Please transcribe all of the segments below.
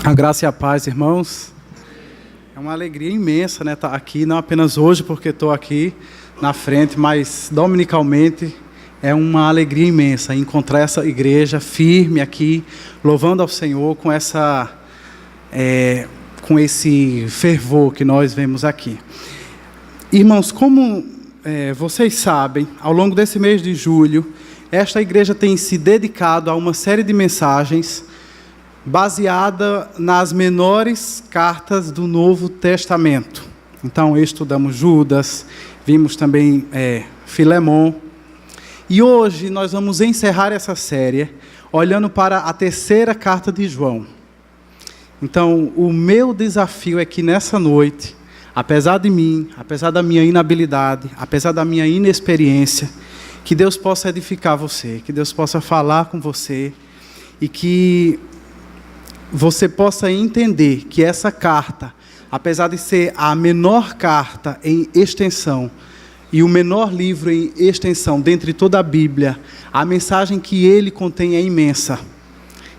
A graça e a paz, irmãos. É uma alegria imensa, né, estar aqui, não apenas hoje porque estou aqui na frente, mas dominicalmente é uma alegria imensa encontrar essa igreja firme aqui, louvando ao Senhor com esse fervor que nós vemos aqui. Irmãos, como vocês sabem, ao longo desse mês de julho, esta igreja tem se dedicado a uma série de mensagens baseada nas menores cartas do Novo Testamento. Então, estudamos Judas, vimos também Filemon. E hoje nós vamos encerrar essa série olhando para a terceira carta de João. Então, o meu desafio é que nessa noite, apesar de mim, apesar da minha inabilidade, apesar da minha inexperiência, que Deus possa edificar você, que Deus possa falar com você e que você possa entender que essa carta, apesar de ser a menor carta em extensão e o menor livro em extensão dentre toda a Bíblia, a mensagem que ele contém é imensa.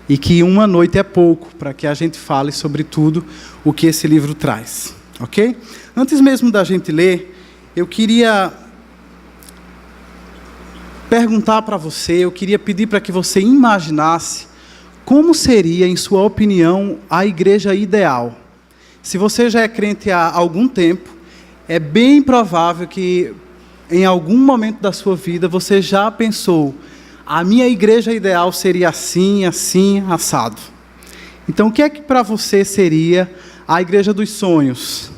E que uma noite é pouco para que a gente fale sobre tudo o que esse livro traz. Ok? Antes mesmo da gente ler, eu queria perguntar para você, eu queria pedir para que você imaginasse como seria, em sua opinião, a igreja ideal. Se você já é crente há algum tempo, é bem provável que em algum momento da sua vida você já pensou: a minha igreja ideal seria assim, assim, assado. Então, o que é que para você seria a igreja dos sonhos?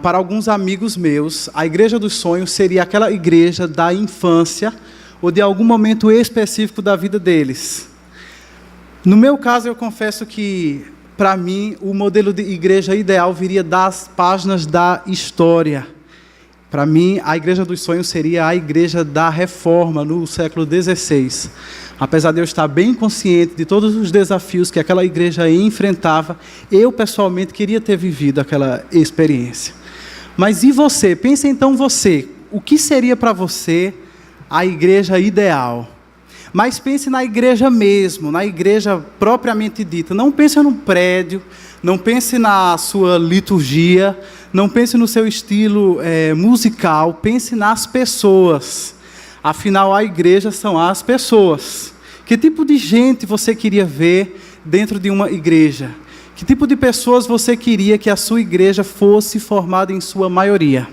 Para alguns amigos meus, a igreja dos sonhos seria aquela igreja da infância ou de algum momento específico da vida deles. No meu caso, eu confesso que, para mim, o modelo de igreja ideal viria das páginas da história. Para mim, a igreja dos sonhos seria a igreja da Reforma, no século XVI. Apesar de eu estar bem consciente de todos os desafios que aquela igreja enfrentava, eu, pessoalmente, queria ter vivido aquela experiência. Mas e você? Pense então você. O que seria para você a igreja ideal? Mas pense na igreja mesmo, na igreja propriamente dita. Não pense num prédio, não pense na sua liturgia, não pense no seu estilo musical, pense nas pessoas. Afinal, a igreja são as pessoas. Que tipo de gente você queria ver dentro de uma igreja? Que tipo de pessoas você queria que a sua igreja fosse formada em sua maioria?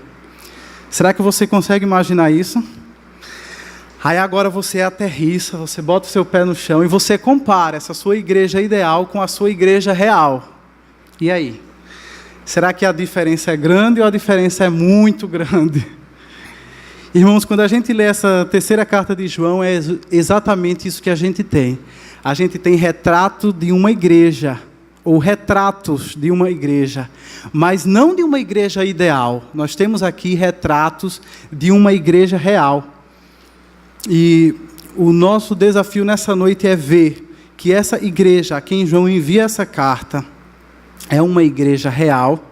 Será que você consegue imaginar isso? Aí agora você aterrissa, você bota o seu pé no chão e você compara essa sua igreja ideal com a sua igreja real. E aí? Será que a diferença é grande ou a diferença é muito grande? Irmãos, quando a gente lê essa terceira carta de João, é exatamente isso que a gente tem. A gente tem retrato de uma igreja, ou retratos de uma igreja, mas não de uma igreja ideal. Nós temos aqui retratos de uma igreja real. E o nosso desafio nessa noite é ver que essa igreja, a quem João envia essa carta, é uma igreja real.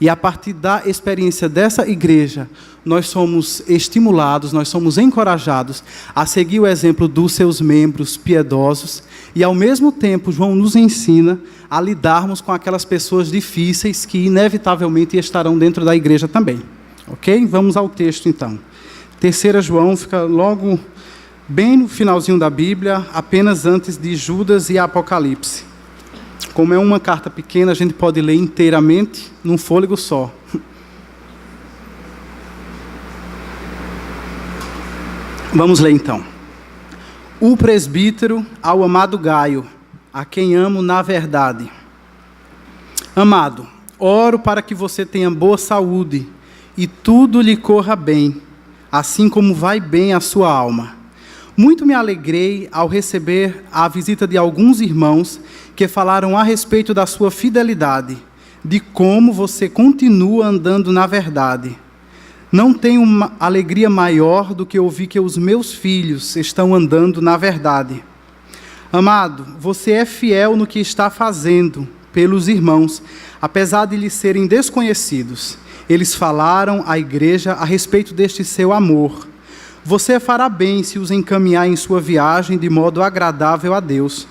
E a partir da experiência dessa igreja, nós somos estimulados, nós somos encorajados a seguir o exemplo dos seus membros piedosos. E ao mesmo tempo, João nos ensina a lidarmos com aquelas pessoas difíceis que inevitavelmente estarão dentro da igreja também. Ok? Vamos ao texto então. 3 João fica logo bem no finalzinho da Bíblia, apenas antes de Judas e Apocalipse. Como é uma carta pequena, a gente pode ler inteiramente num fôlego só. Vamos ler então. O presbítero ao amado Gaio, a quem amo na verdade. Amado, oro para que você tenha boa saúde e tudo lhe corra bem, assim como vai bem a sua alma. Muito me alegrei ao receber a visita de alguns irmãos que falaram a respeito da sua fidelidade, de como você continua andando na verdade. Não tenho uma alegria maior do que ouvir que os meus filhos estão andando na verdade. Amado, você é fiel no que está fazendo pelos irmãos, apesar de lhes serem desconhecidos. Eles falaram à igreja a respeito deste seu amor. Você fará bem se os encaminhar em sua viagem de modo agradável a Deus,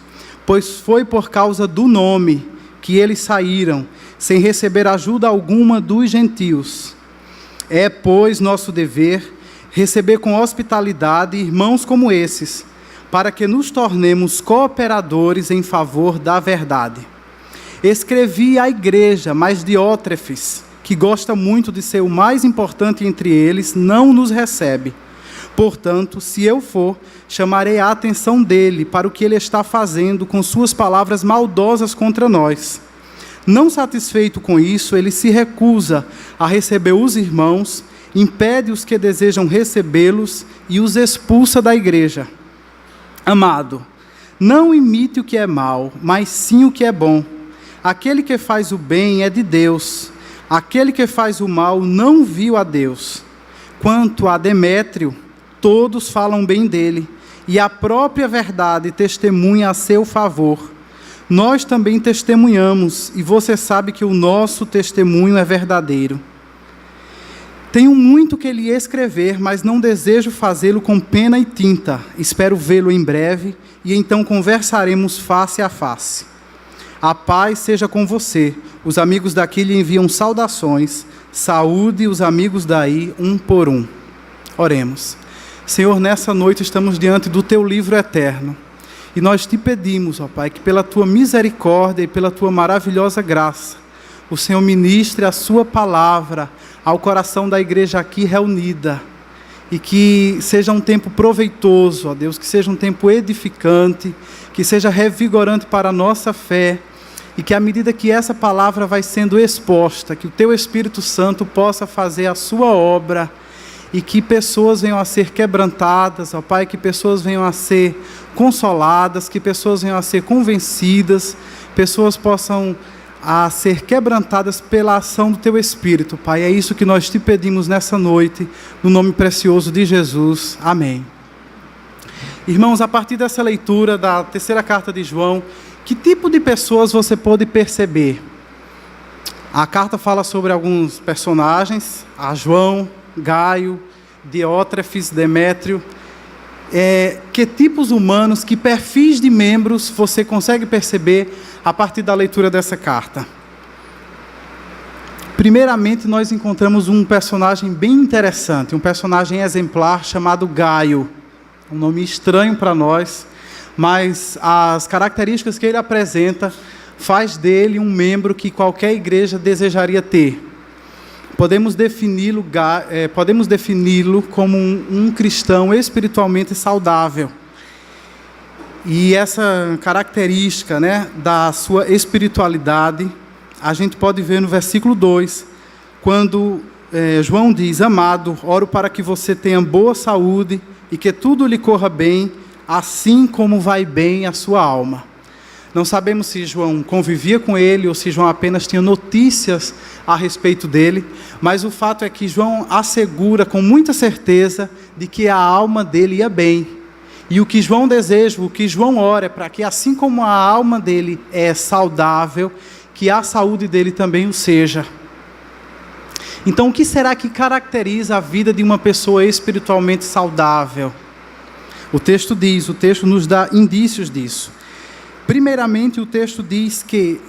pois foi por causa do nome que eles saíram, sem receber ajuda alguma dos gentios. É, pois, nosso dever receber com hospitalidade irmãos como esses, para que nos tornemos cooperadores em favor da verdade. Escrevi à igreja, mas Diótrefes, que gosta muito de ser o mais importante entre eles, não nos recebe. Portanto, se eu for, chamarei a atenção dele para o que ele está fazendo com suas palavras maldosas contra nós. Não satisfeito com isso, ele se recusa a receber os irmãos, impede os que desejam recebê-los e os expulsa da igreja. Amado, não imite o que é mal, mas sim o que é bom. Aquele que faz o bem é de Deus. Aquele que faz o mal não viu a Deus. Quanto a Demétrio, todos falam bem dele, e a própria verdade testemunha a seu favor. Nós também testemunhamos, e você sabe que o nosso testemunho é verdadeiro. Tenho muito que lhe escrever, mas não desejo fazê-lo com pena e tinta. Espero vê-lo em breve, e então conversaremos face a face. A paz seja com você. Os amigos daqui lhe enviam saudações. Saúde os amigos daí, um por um. Oremos. Senhor, nessa noite estamos diante do Teu livro eterno. E nós te pedimos, ó Pai, que pela Tua misericórdia e pela Tua maravilhosa graça, o Senhor ministre a Sua palavra ao coração da igreja aqui reunida. E que seja um tempo proveitoso, ó Deus, que seja um tempo edificante, que seja revigorante para a nossa fé. E que à medida que essa palavra vai sendo exposta, que o Teu Espírito Santo possa fazer a Sua obra, e que pessoas venham a ser quebrantadas, ó Pai, que pessoas venham a ser consoladas, que pessoas venham a ser convencidas, pessoas possam a ser quebrantadas pela ação do Teu Espírito, Pai. É isso que nós te pedimos nessa noite, no nome precioso de Jesus. Amém. Irmãos, a partir dessa leitura da terceira carta de João, que tipo de pessoas você pôde perceber? A carta fala sobre alguns personagens, a João, Gaio, Diótrefes, Demétrio. Que tipos humanos, que perfis de membros você consegue perceber a partir da leitura dessa carta? Primeiramente, nós encontramos um personagem bem interessante, um personagem exemplar chamado Gaio. Um nome estranho para nós, mas as características que ele apresenta faz dele um membro que qualquer igreja desejaria ter. Podemos defini-lo como um cristão espiritualmente saudável. E essa característica, né, da sua espiritualidade, a gente pode ver no versículo 2, quando João diz: Amado, oro para que você tenha boa saúde e que tudo lhe corra bem, assim como vai bem a sua alma. Não sabemos se João convivia com ele ou se João apenas tinha notícias a respeito dele, mas o fato é que João assegura com muita certeza de que a alma dele ia bem. E o que João deseja, o que João ora é para que, assim como a alma dele é saudável, que a saúde dele também o seja. Então, o que será que caracteriza a vida de uma pessoa espiritualmente saudável? O texto nos dá indícios disso. Primeiramente, o texto diz que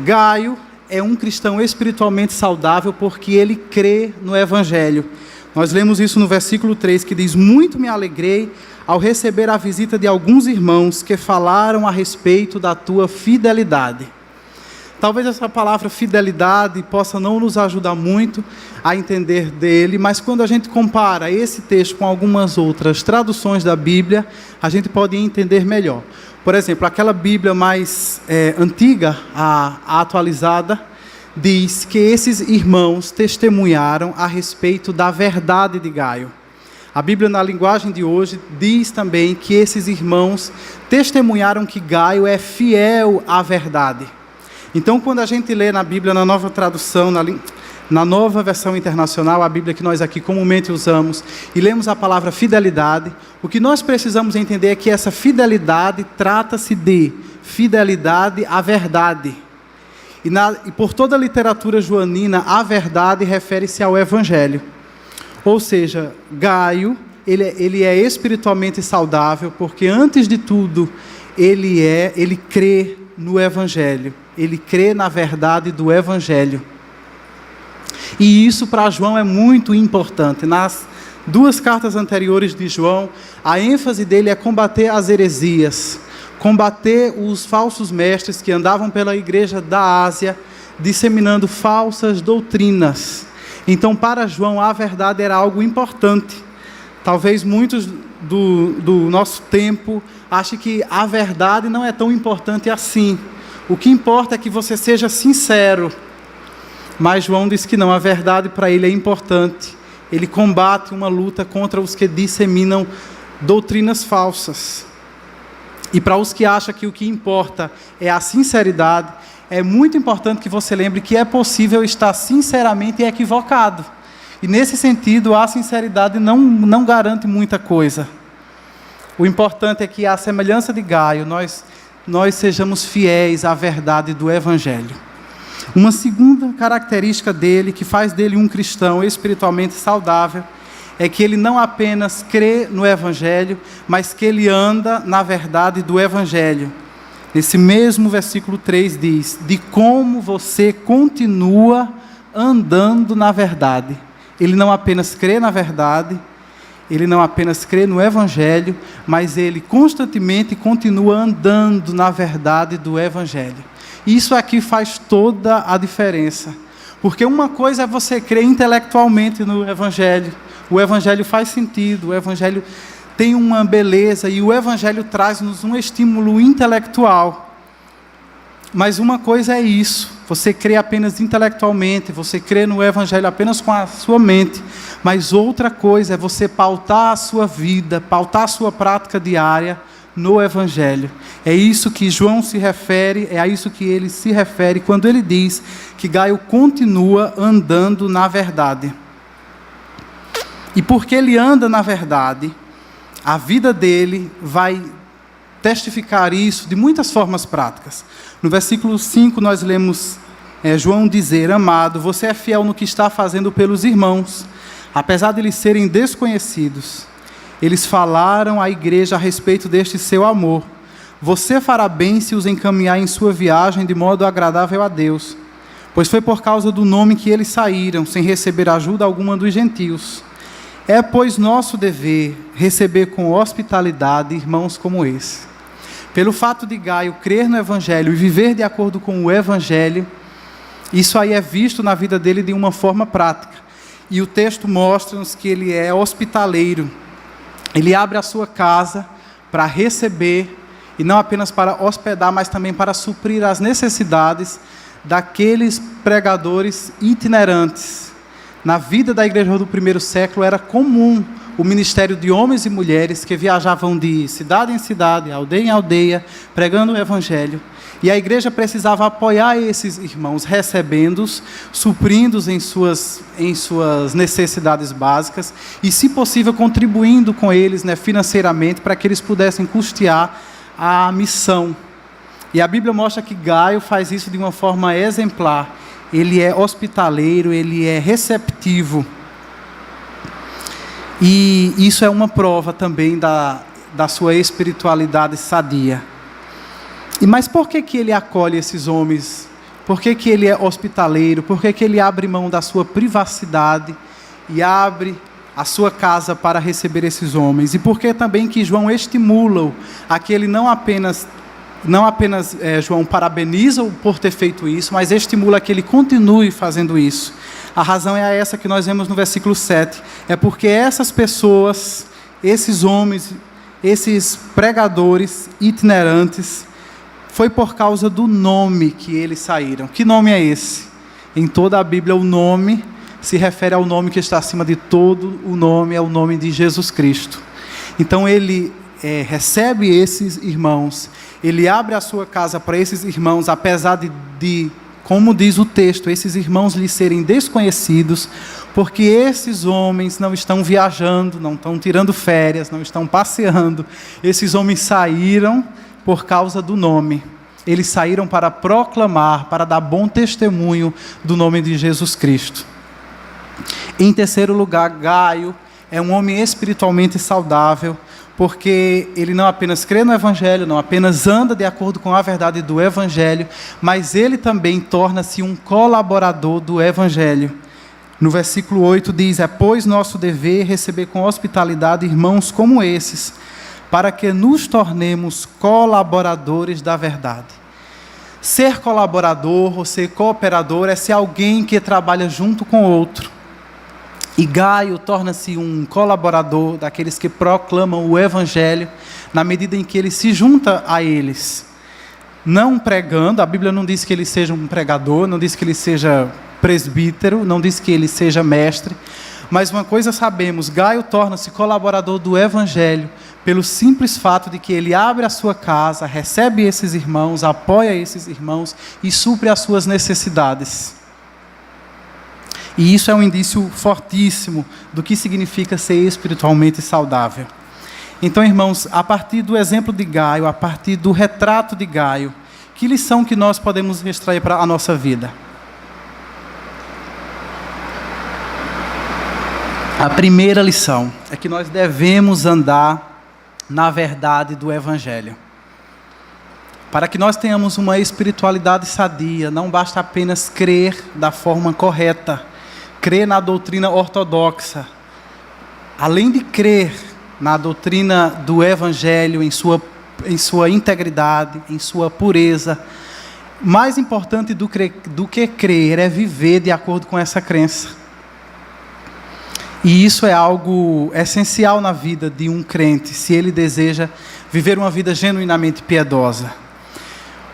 Gaio é um cristão espiritualmente saudável porque ele crê no Evangelho. Nós lemos isso no versículo 3, que diz: Muito me alegrei ao receber a visita de alguns irmãos que falaram a respeito da tua fidelidade. Talvez essa palavra fidelidade possa não nos ajudar muito a entender dele, mas quando a gente compara esse texto com algumas outras traduções da Bíblia, a gente pode entender melhor. Por exemplo, aquela Bíblia mais antiga, a atualizada, diz que esses irmãos testemunharam a respeito da verdade de Gaio. A Bíblia, na linguagem de hoje, diz também que esses irmãos testemunharam que Gaio é fiel à verdade. Então, quando a gente lê na Bíblia, na nova tradução, na nova versão internacional, a Bíblia que nós aqui comumente usamos, e lemos a palavra fidelidade, o que nós precisamos entender é que essa fidelidade trata-se de fidelidade à verdade. E por toda a literatura joanina, a verdade refere-se ao Evangelho. Ou seja, Gaio, ele é espiritualmente saudável, porque antes de tudo, ele crê no Evangelho. Ele crê na verdade do Evangelho. E isso para João é muito importante. Nas 2 cartas anteriores de João, a ênfase dele é combater as heresias, combater os falsos mestres que andavam pela igreja da Ásia, disseminando falsas doutrinas. Então, para João, a verdade era algo importante. Talvez muitos do nosso tempo achem que a verdade não é tão importante assim. O que importa é que você seja sincero. Mas João diz que não, a verdade para ele é importante. Ele combate uma luta contra os que disseminam doutrinas falsas. E para os que acham que o que importa é a sinceridade, é muito importante que você lembre que é possível estar sinceramente equivocado. E nesse sentido, a sinceridade não garante muita coisa. O importante é que, à semelhança de Gaio, nós sejamos fiéis à verdade do Evangelho. Uma segunda característica dele, que faz dele um cristão espiritualmente saudável, é que ele não apenas crê no Evangelho, mas que ele anda na verdade do Evangelho. Nesse mesmo versículo 3 diz, de como você continua andando na verdade. Ele não apenas crê na verdade, ele não apenas crê no Evangelho, mas ele constantemente continua andando na verdade do Evangelho. Isso aqui faz toda a diferença. Porque uma coisa é você crer intelectualmente no Evangelho. O Evangelho faz sentido, o Evangelho tem uma beleza e o Evangelho traz-nos um estímulo intelectual. Mas uma coisa é isso, você crê apenas intelectualmente, você crê no Evangelho apenas com a sua mente. Mas outra coisa é você pautar a sua vida, pautar a sua prática diária no Evangelho. É isso que João se refere, é a isso que ele se refere quando ele diz que Gaio continua andando na verdade. E porque ele anda na verdade, a vida dele vai testificar isso de muitas formas práticas. No versículo 5 nós lemos João dizer, amado, você é fiel no que está fazendo pelos irmãos, apesar de eles serem desconhecidos. Eles falaram à igreja a respeito deste seu amor. Você fará bem se os encaminhar em sua viagem de modo agradável a Deus, pois foi por causa do nome que eles saíram, sem receber ajuda alguma dos gentios. É, pois, nosso dever receber com hospitalidade irmãos como esse. Pelo fato de Gaio crer no Evangelho e viver de acordo com o Evangelho, isso aí é visto na vida dele de uma forma prática. E o texto mostra-nos que ele é hospitaleiro. Ele abre a sua casa para receber, e não apenas para hospedar, mas também para suprir as necessidades daqueles pregadores itinerantes. Na vida da igreja do primeiro século era comum o ministério de homens e mulheres que viajavam de cidade em cidade, aldeia em aldeia, pregando o Evangelho. E a igreja precisava apoiar esses irmãos, recebendo-os, suprindo-os em suas necessidades básicas e, se possível, contribuindo com eles, financeiramente para que eles pudessem custear a missão. E a Bíblia mostra que Gaio faz isso de uma forma exemplar. Ele é hospitaleiro, ele é receptivo. E isso é uma prova também da sua espiritualidade sadia. Mas por que ele acolhe esses homens? Por que ele é hospitaleiro? Por que ele abre mão da sua privacidade e abre a sua casa para receber esses homens? E por que também que João estimula-o a que ele não apenas João parabeniza-o por ter feito isso, mas estimula que ele continue fazendo isso. A razão é essa que nós vemos no versículo 7. É porque essas pessoas, esses homens, esses pregadores itinerantes, foi por causa do nome que eles saíram. Que nome é esse? Em toda a Bíblia, o nome se refere ao nome que está acima de todo o nome, é o nome de Jesus Cristo. Então ele recebe esses irmãos, ele abre a sua casa para esses irmãos, apesar de, como diz o texto, esses irmãos lhe serem desconhecidos, porque esses homens não estão viajando, não estão tirando férias, não estão passeando. Esses homens saíram por causa do nome. Eles saíram para proclamar, para dar bom testemunho do nome de Jesus Cristo. Em terceiro lugar, Gaio é um homem espiritualmente saudável, porque ele não apenas crê no Evangelho, não apenas anda de acordo com a verdade do Evangelho, mas ele também torna-se um colaborador do Evangelho. No versículo 8 diz: é, pois, nosso dever receber com hospitalidade irmãos como esses, para que nos tornemos colaboradores da verdade. Ser colaborador ou ser cooperador é ser alguém que trabalha junto com outro. E Gaio torna-se um colaborador daqueles que proclamam o Evangelho, na medida em que ele se junta a eles. Não pregando, a Bíblia não diz que ele seja um pregador, não diz que ele seja presbítero, não diz que ele seja mestre, mas uma coisa sabemos: Gaio torna-se colaborador do Evangelho pelo simples fato de que ele abre a sua casa, recebe esses irmãos, apoia esses irmãos e supre as suas necessidades. E isso é um indício fortíssimo do que significa ser espiritualmente saudável. Então, irmãos, a partir do exemplo de Gaio, a partir do retrato de Gaio, que lição que nós podemos extrair para a nossa vida? A primeira lição é que nós devemos andar na verdade do Evangelho. Para que nós tenhamos uma espiritualidade sadia, não basta apenas crer da forma correta, crer na doutrina ortodoxa. Além de crer na doutrina do Evangelho em sua integridade, em sua pureza, mais importante do que crer é viver de acordo com essa crença. E isso é algo essencial na vida de um crente, se ele deseja viver uma vida genuinamente piedosa.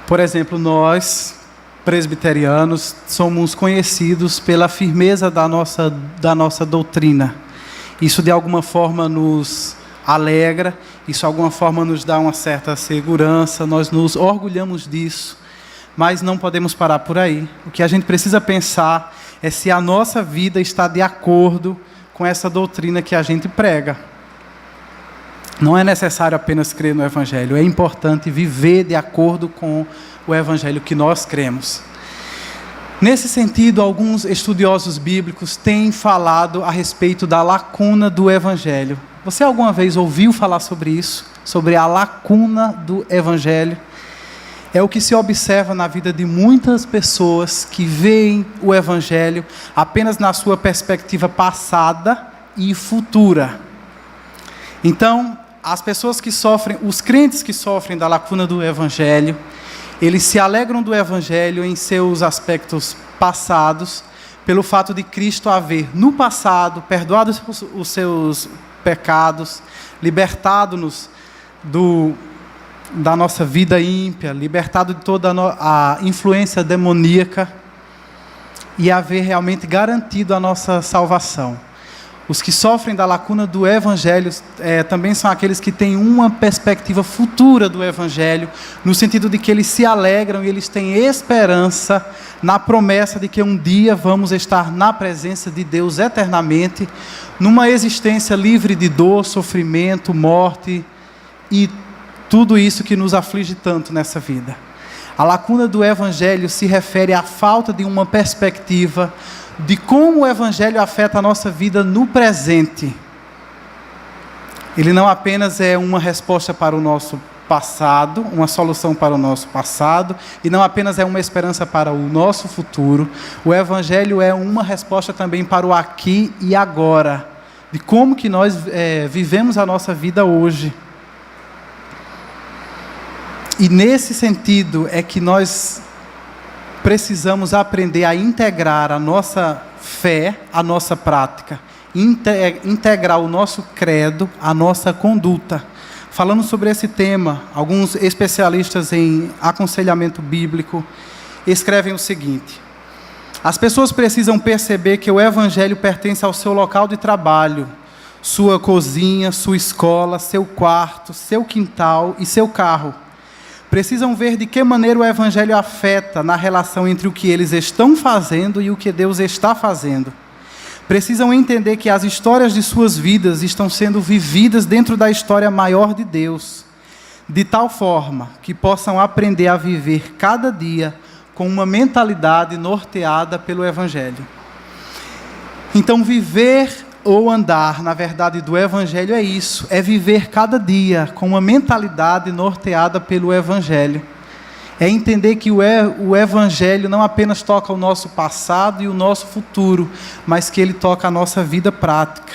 Por exemplo, nós, presbiterianos, somos conhecidos pela firmeza da nossa doutrina. Isso de alguma forma nos alegra, isso de alguma forma nos dá uma certa segurança, nós nos orgulhamos disso, mas não podemos parar por aí. O que a gente precisa pensar é se a nossa vida está de acordo com essa doutrina que a gente prega. Não é necessário apenas crer no Evangelho, é importante viver de acordo com o Evangelho que nós cremos. Nesse sentido, alguns estudiosos bíblicos têm falado a respeito da lacuna do Evangelho. Você alguma vez ouviu falar sobre isso? Sobre a lacuna do Evangelho? É o que se observa na vida de muitas pessoas que veem o Evangelho apenas na sua perspectiva passada e futura. Então, as pessoas que sofrem, os crentes que sofrem da lacuna do Evangelho, eles se alegram do Evangelho em seus aspectos passados, pelo fato de Cristo haver, no passado, perdoado os seus pecados, libertado-nos da nossa vida ímpia, libertado de toda a influência demoníaca e haver realmente garantido a nossa salvação. Os que sofrem da lacuna do Evangelho também são aqueles que têm uma perspectiva futura do Evangelho, no sentido de que eles se alegram e eles têm esperança na promessa de que um dia vamos estar na presença de Deus eternamente, numa existência livre de dor, sofrimento, morte e tudo isso que nos aflige tanto nessa vida. A lacuna do Evangelho se refere à falta de uma perspectiva de como o Evangelho afeta a nossa vida no presente. Ele não apenas é uma resposta para o nosso passado, uma solução para o nosso passado, e não apenas é uma esperança para o nosso futuro. O Evangelho é uma resposta também para o aqui e agora, de como que nós vivemos a nossa vida hoje. E nesse sentido é que nós precisamos aprender a integrar a nossa fé, a nossa prática, integrar o nosso credo, a nossa conduta. Falando sobre esse tema, alguns especialistas em aconselhamento bíblico escrevem o seguinte: as pessoas precisam perceber que o Evangelho pertence ao seu local de trabalho, sua cozinha, sua escola, seu quarto, seu quintal e seu carro. Precisam ver de que maneira o Evangelho afeta na relação entre o que eles estão fazendo e o que Deus está fazendo. Precisam entender que as histórias de suas vidas estão sendo vividas dentro da história maior de Deus, de tal forma que possam aprender a viver cada dia com uma mentalidade norteada pelo Evangelho. Então, viver ou andar na verdade do Evangelho é isso, é viver cada dia com uma mentalidade norteada pelo Evangelho. É entender que o Evangelho não apenas toca o nosso passado e o nosso futuro, mas que ele toca a nossa vida prática.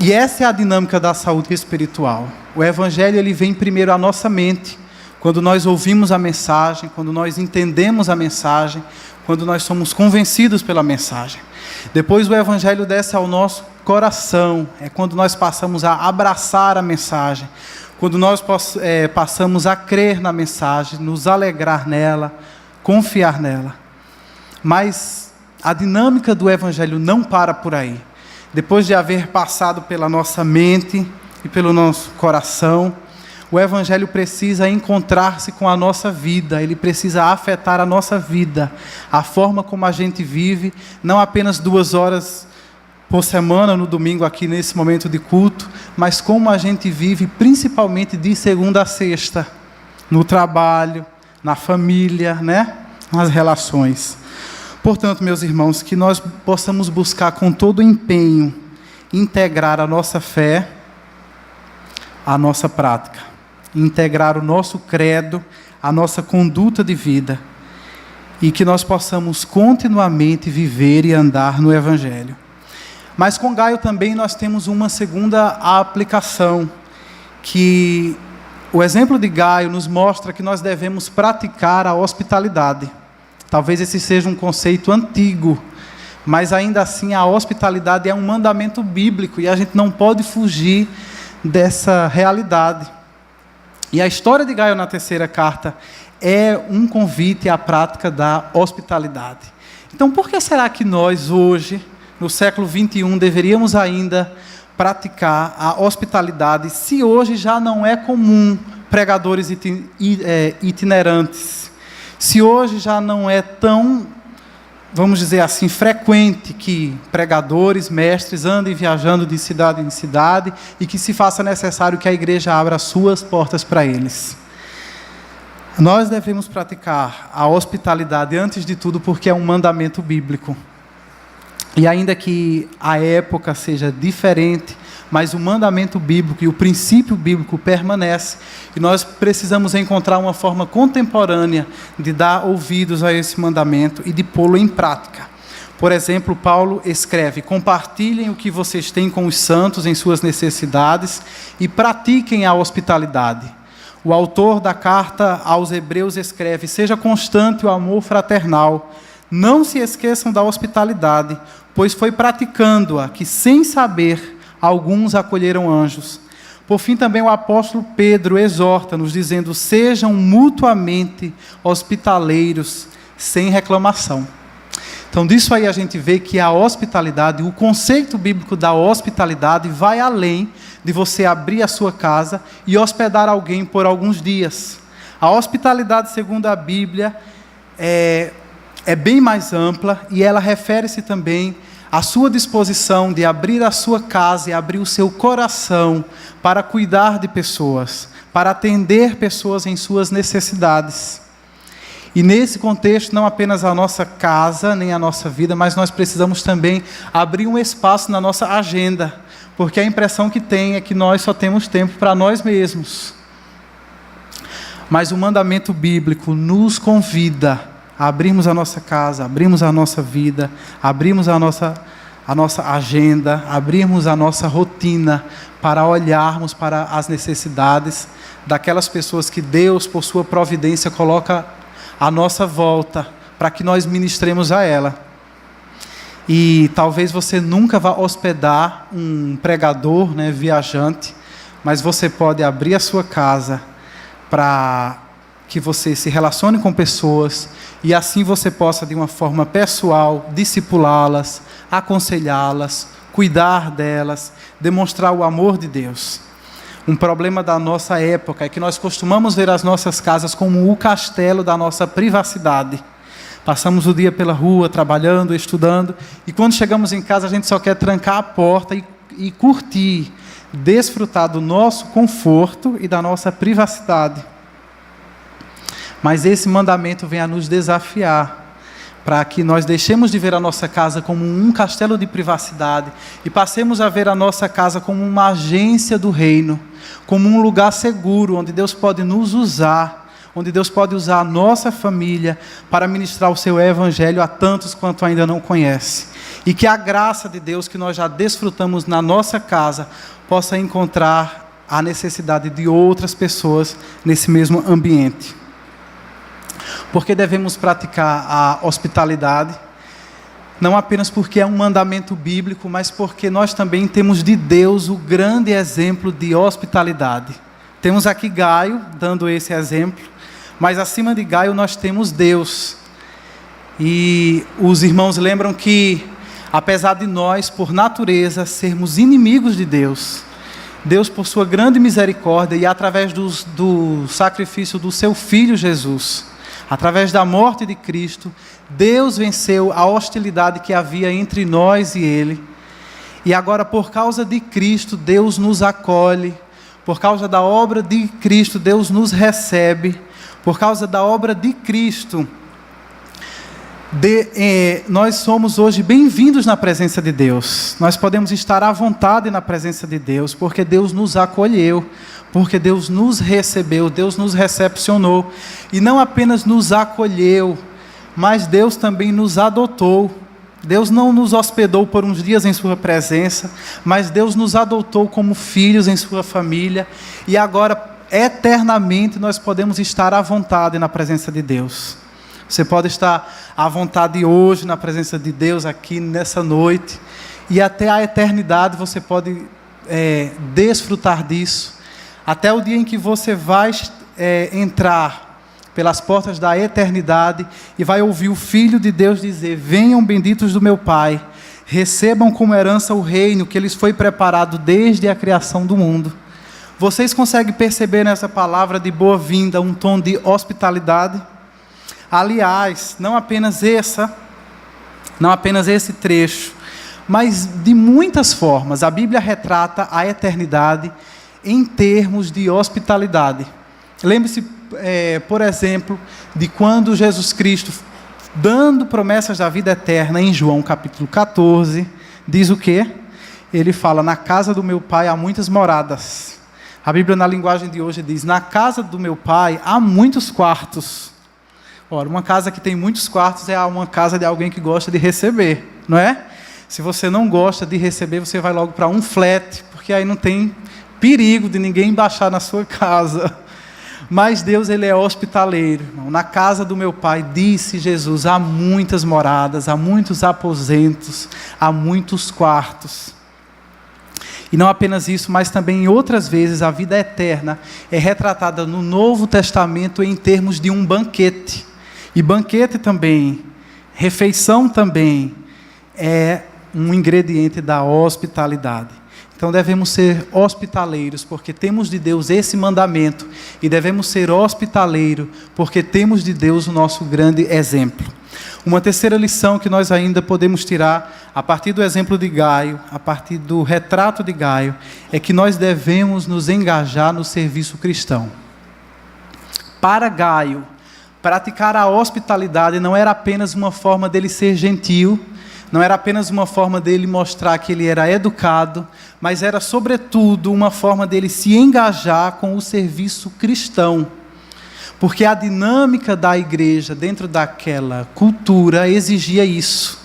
E essa é a dinâmica da saúde espiritual. O Evangelho ele vem primeiro à nossa mente, quando nós ouvimos a mensagem, quando nós entendemos a mensagem, quando nós somos convencidos pela mensagem. Depois o Evangelho desce ao nosso coração, é quando nós passamos a abraçar a mensagem, quando nós passamos a crer na mensagem, nos alegrar nela, confiar nela. Mas a dinâmica do Evangelho não para por aí. Depois de haver passado pela nossa mente e pelo nosso coração, o Evangelho precisa encontrar-se com a nossa vida, ele precisa afetar a nossa vida, a forma como a gente vive, não apenas 2 horas por semana, no domingo aqui nesse momento de culto, mas como a gente vive principalmente de segunda a sexta, no trabalho, na família, né? Nas relações. Portanto, meus irmãos, que nós possamos buscar com todo o empenho integrar a nossa fé à nossa prática, integrar o nosso credo à nossa conduta de vida e que nós possamos continuamente viver e andar no Evangelho. Mas com Gaio também nós temos uma segunda aplicação, que o exemplo de Gaio nos mostra que nós devemos praticar a hospitalidade. Talvez esse seja um conceito antigo, mas ainda assim a hospitalidade é um mandamento bíblico e a gente não pode fugir dessa realidade. E a história de Gaio na terceira carta é um convite à prática da hospitalidade. Então, por que será que nós hoje, no século 21, deveríamos ainda praticar a hospitalidade, se hoje já não é comum pregadores itinerantes, se hoje já não é tão, vamos dizer assim, frequente que pregadores, mestres andem viajando de cidade em cidade e que se faça necessário que a igreja abra as suas portas para eles. Nós devemos praticar a hospitalidade antes de tudo porque é um mandamento bíblico. E ainda que a época seja diferente, mas o mandamento bíblico e o princípio bíblico permanece, e nós precisamos encontrar uma forma contemporânea de dar ouvidos a esse mandamento e de pô-lo em prática. Por exemplo, Paulo escreve: compartilhem o que vocês têm com os santos em suas necessidades e pratiquem a hospitalidade. O autor da carta aos Hebreus escreve: seja constante o amor fraternal, não se esqueçam da hospitalidade, pois foi praticando-a que, sem saber, alguns acolheram anjos. Por fim, também o apóstolo Pedro exorta-nos, dizendo: sejam mutuamente hospitaleiros, sem reclamação. Então, disso aí a gente vê que a hospitalidade, o conceito bíblico da hospitalidade vai além de você abrir a sua casa e hospedar alguém por alguns dias. A hospitalidade, segundo a Bíblia, é bem mais ampla e ela refere-se também à sua disposição de abrir a sua casa e abrir o seu coração para cuidar de pessoas, para atender pessoas em suas necessidades. E nesse contexto, não apenas a nossa casa, nem a nossa vida, mas nós precisamos também abrir um espaço na nossa agenda, porque a impressão que tem é que nós só temos tempo para nós mesmos. Mas o mandamento bíblico nos convida a abrirmos a nossa casa, abrirmos a nossa vida, abrirmos a nossa agenda, abrirmos a nossa rotina para olharmos para as necessidades daquelas pessoas que Deus, por sua providência, coloca à nossa volta, para que nós ministremos a ela. E talvez você nunca vá hospedar um pregador, né, viajante, mas você pode abrir a sua casa para que você se relacione com pessoas e assim você possa, de uma forma pessoal, discipulá-las, aconselhá-las, cuidar delas, demonstrar o amor de Deus. Um problema da nossa época é que nós costumamos ver as nossas casas como o castelo da nossa privacidade. Passamos o dia pela rua, trabalhando, estudando, e quando chegamos em casa a gente só quer trancar a porta e curtir, desfrutar do nosso conforto e da nossa privacidade. Mas esse mandamento vem a nos desafiar para que nós deixemos de ver a nossa casa como um castelo de privacidade e passemos a ver a nossa casa como uma agência do reino, como um lugar seguro, onde Deus pode nos usar, onde Deus pode usar a nossa família para ministrar o seu evangelho a tantos quanto ainda não conhecem. E que a graça de Deus que nós já desfrutamos na nossa casa possa encontrar a necessidade de outras pessoas nesse mesmo ambiente. Porque devemos praticar a hospitalidade, não apenas porque é um mandamento bíblico, mas porque nós também temos de Deus o grande exemplo de hospitalidade. Temos aqui Gaio dando esse exemplo, mas acima de Gaio nós temos Deus. E os irmãos lembram que, apesar de nós, por natureza, sermos inimigos de Deus, Deus, por sua grande misericórdia e através do sacrifício do seu Filho Jesus, através da morte de Cristo, Deus venceu a hostilidade que havia entre nós e Ele. E agora, por causa de Cristo, Deus nos acolhe. Por causa da obra de Cristo, Deus nos recebe. Por causa da obra de Cristo, nós somos hoje bem-vindos na presença de Deus. Nós podemos estar à vontade na presença de Deus, porque Deus nos acolheu, porque Deus nos recebeu, Deus nos recepcionou. E não apenas nos acolheu, mas Deus também nos adotou. Deus não nos hospedou por uns dias em sua presença, mas Deus nos adotou como filhos em sua família. E agora, eternamente, nós podemos estar à vontade na presença de Deus. Você pode estar à vontade hoje na presença de Deus, aqui nessa noite, e até a eternidade você pode desfrutar disso, até o dia em que você vai entrar pelas portas da eternidade e vai ouvir o Filho de Deus dizer: venham benditos do meu Pai, recebam como herança o reino que lhes foi preparado desde a criação do mundo. Vocês conseguem perceber nessa palavra de boa-vinda um tom de hospitalidade? Aliás, não apenas esse trecho, mas de muitas formas, a Bíblia retrata a eternidade em termos de hospitalidade. Lembre-se, por exemplo, de quando Jesus Cristo, dando promessas da vida eterna, em João capítulo 14, diz o quê? Ele fala: na casa do meu Pai há muitas moradas. A Bíblia, na linguagem de hoje, diz: na casa do meu Pai há muitos quartos. Ora, uma casa que tem muitos quartos é uma casa de alguém que gosta de receber, não é? Se você não gosta de receber, você vai logo para um flat, porque aí não tem perigo de ninguém baixar na sua casa. Mas Deus, Ele é hospitaleiro, irmão. Na casa do meu Pai, disse Jesus, há muitas moradas, há muitos aposentos, há muitos quartos. E não apenas isso, mas também em outras vezes a vida eterna é retratada no Novo Testamento em termos de um banquete. E banquete também, refeição também, é um ingrediente da hospitalidade. Então devemos ser hospitaleiros, porque temos de Deus esse mandamento, e devemos ser hospitaleiros, porque temos de Deus o nosso grande exemplo. Uma terceira lição que nós ainda podemos tirar, a partir do exemplo de Gaio, a partir do retrato de Gaio, é que nós devemos nos engajar no serviço cristão. Para Gaio, praticar a hospitalidade não era apenas uma forma dele ser gentil, não era apenas uma forma dele mostrar que ele era educado, mas era, sobretudo, uma forma dele se engajar com o serviço cristão. Porque a dinâmica da igreja, dentro daquela cultura, exigia isso.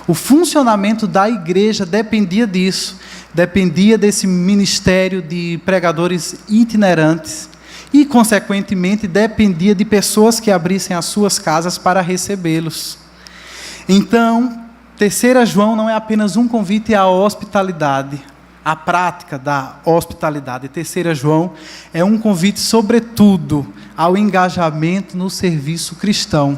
O funcionamento da igreja dependia disso, dependia desse ministério de pregadores itinerantes, e, consequentemente, dependia de pessoas que abrissem as suas casas para recebê-los. Então, 3 João não é apenas um convite à hospitalidade, à prática da hospitalidade. 3 João é um convite, sobretudo, ao engajamento no serviço cristão.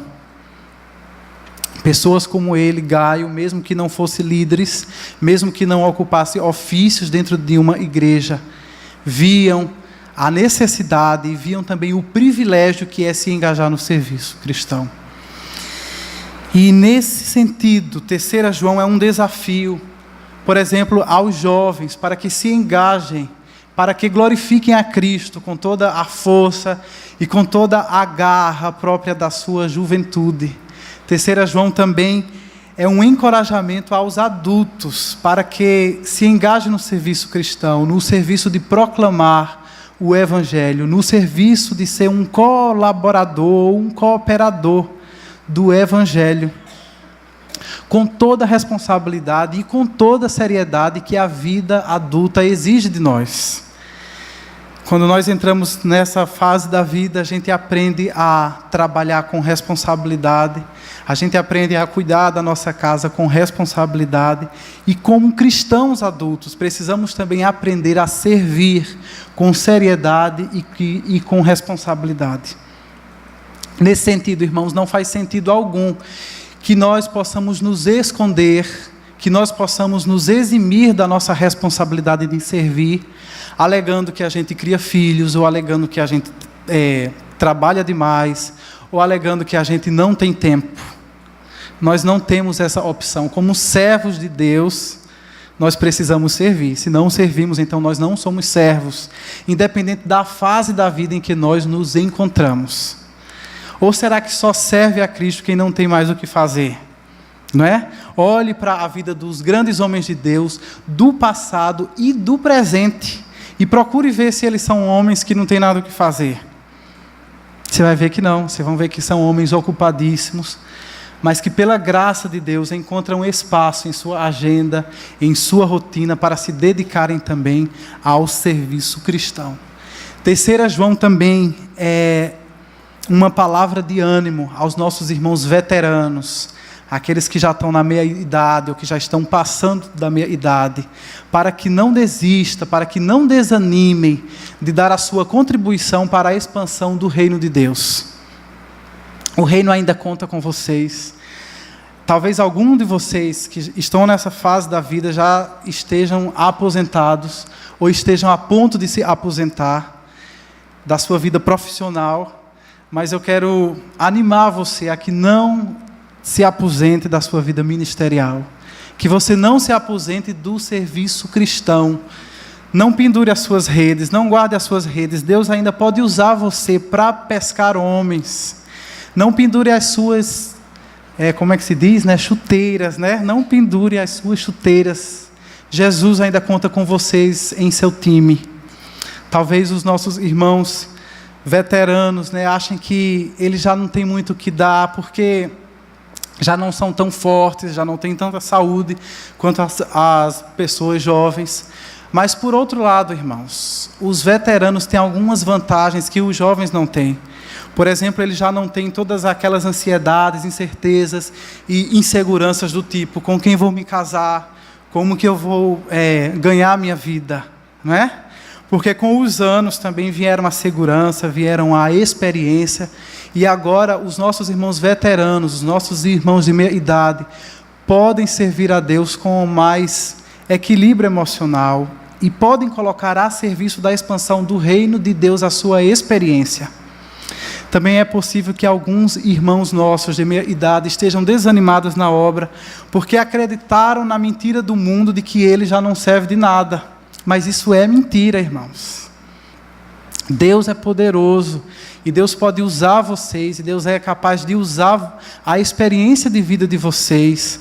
Pessoas como ele, Gaio, mesmo que não fossem líderes, mesmo que não ocupassem ofícios dentro de uma igreja, viam a necessidade e viam também o privilégio que é se engajar no serviço cristão. E nesse sentido, 3 João é um desafio, por exemplo, aos jovens, para que se engajem, para que glorifiquem a Cristo com toda a força e com toda a garra própria da sua juventude. Terceira João também é um encorajamento aos adultos para que se engajem no serviço cristão, no serviço de proclamar o Evangelho, no serviço de ser um colaborador, um cooperador do Evangelho, com toda a responsabilidade e com toda a seriedade que a vida adulta exige de nós. Quando nós entramos nessa fase da vida, a gente aprende a trabalhar com responsabilidade, a gente aprende a cuidar da nossa casa com responsabilidade, e como cristãos adultos, precisamos também aprender a servir com seriedade e com responsabilidade. Nesse sentido, irmãos, não faz sentido algum que nós possamos nos esconder, que nós possamos nos eximir da nossa responsabilidade de servir, alegando que a gente cria filhos, ou alegando que a gente trabalha demais, ou alegando que a gente não tem tempo. Nós não temos essa opção. Como servos de Deus, nós precisamos servir. Se não servimos, então nós não somos servos, independente da fase da vida em que nós nos encontramos. Ou será que só serve a Cristo quem não tem mais o que fazer? Não é? Olhe para a vida dos grandes homens de Deus, do passado e do presente, e procure ver se eles são homens que não têm nada o que fazer. Você vai ver que não, vocês vão ver que são homens ocupadíssimos, mas que pela graça de Deus encontram espaço em sua agenda, em sua rotina, para se dedicarem também ao serviço cristão. Terceira João também é uma palavra de ânimo aos nossos irmãos veteranos, aqueles que já estão na meia-idade ou que já estão passando da meia-idade, para que não desista, para que não desanimem de dar a sua contribuição para a expansão do reino de Deus. O reino ainda conta com vocês. Talvez algum de vocês que estão nessa fase da vida já estejam aposentados ou estejam a ponto de se aposentar da sua vida profissional, mas eu quero animar você a que não se aposente da sua vida ministerial, que você não se aposente do serviço cristão. Não pendure as suas redes, não guarde as suas redes. Deus ainda pode usar você para pescar homens. Não pendure as suas, como é que se diz, né? Chuteiras, né? Não pendure as suas chuteiras. Jesus ainda conta com vocês em seu time. Talvez os nossos irmãos veteranos, né, achem que eles já não têm muito o que dar, porque já não são tão fortes, já não têm tanta saúde quanto as pessoas jovens. Mas, por outro lado, irmãos, os veteranos têm algumas vantagens que os jovens não têm. Por exemplo, eles já não têm todas aquelas ansiedades, incertezas e inseguranças do tipo: com quem vou me casar, como que eu vou ganhar a minha vida, não é? Porque com os anos também vieram a segurança, vieram a experiência, e agora os nossos irmãos veteranos, os nossos irmãos de meia idade, podem servir a Deus com mais equilíbrio emocional e podem colocar a serviço da expansão do reino de Deus a sua experiência. Também é possível que alguns irmãos nossos de meia idade estejam desanimados na obra, porque acreditaram na mentira do mundo de que ele já não serve de nada. Mas isso é mentira, irmãos. Deus é poderoso e Deus pode usar vocês, e Deus é capaz de usar a experiência de vida de vocês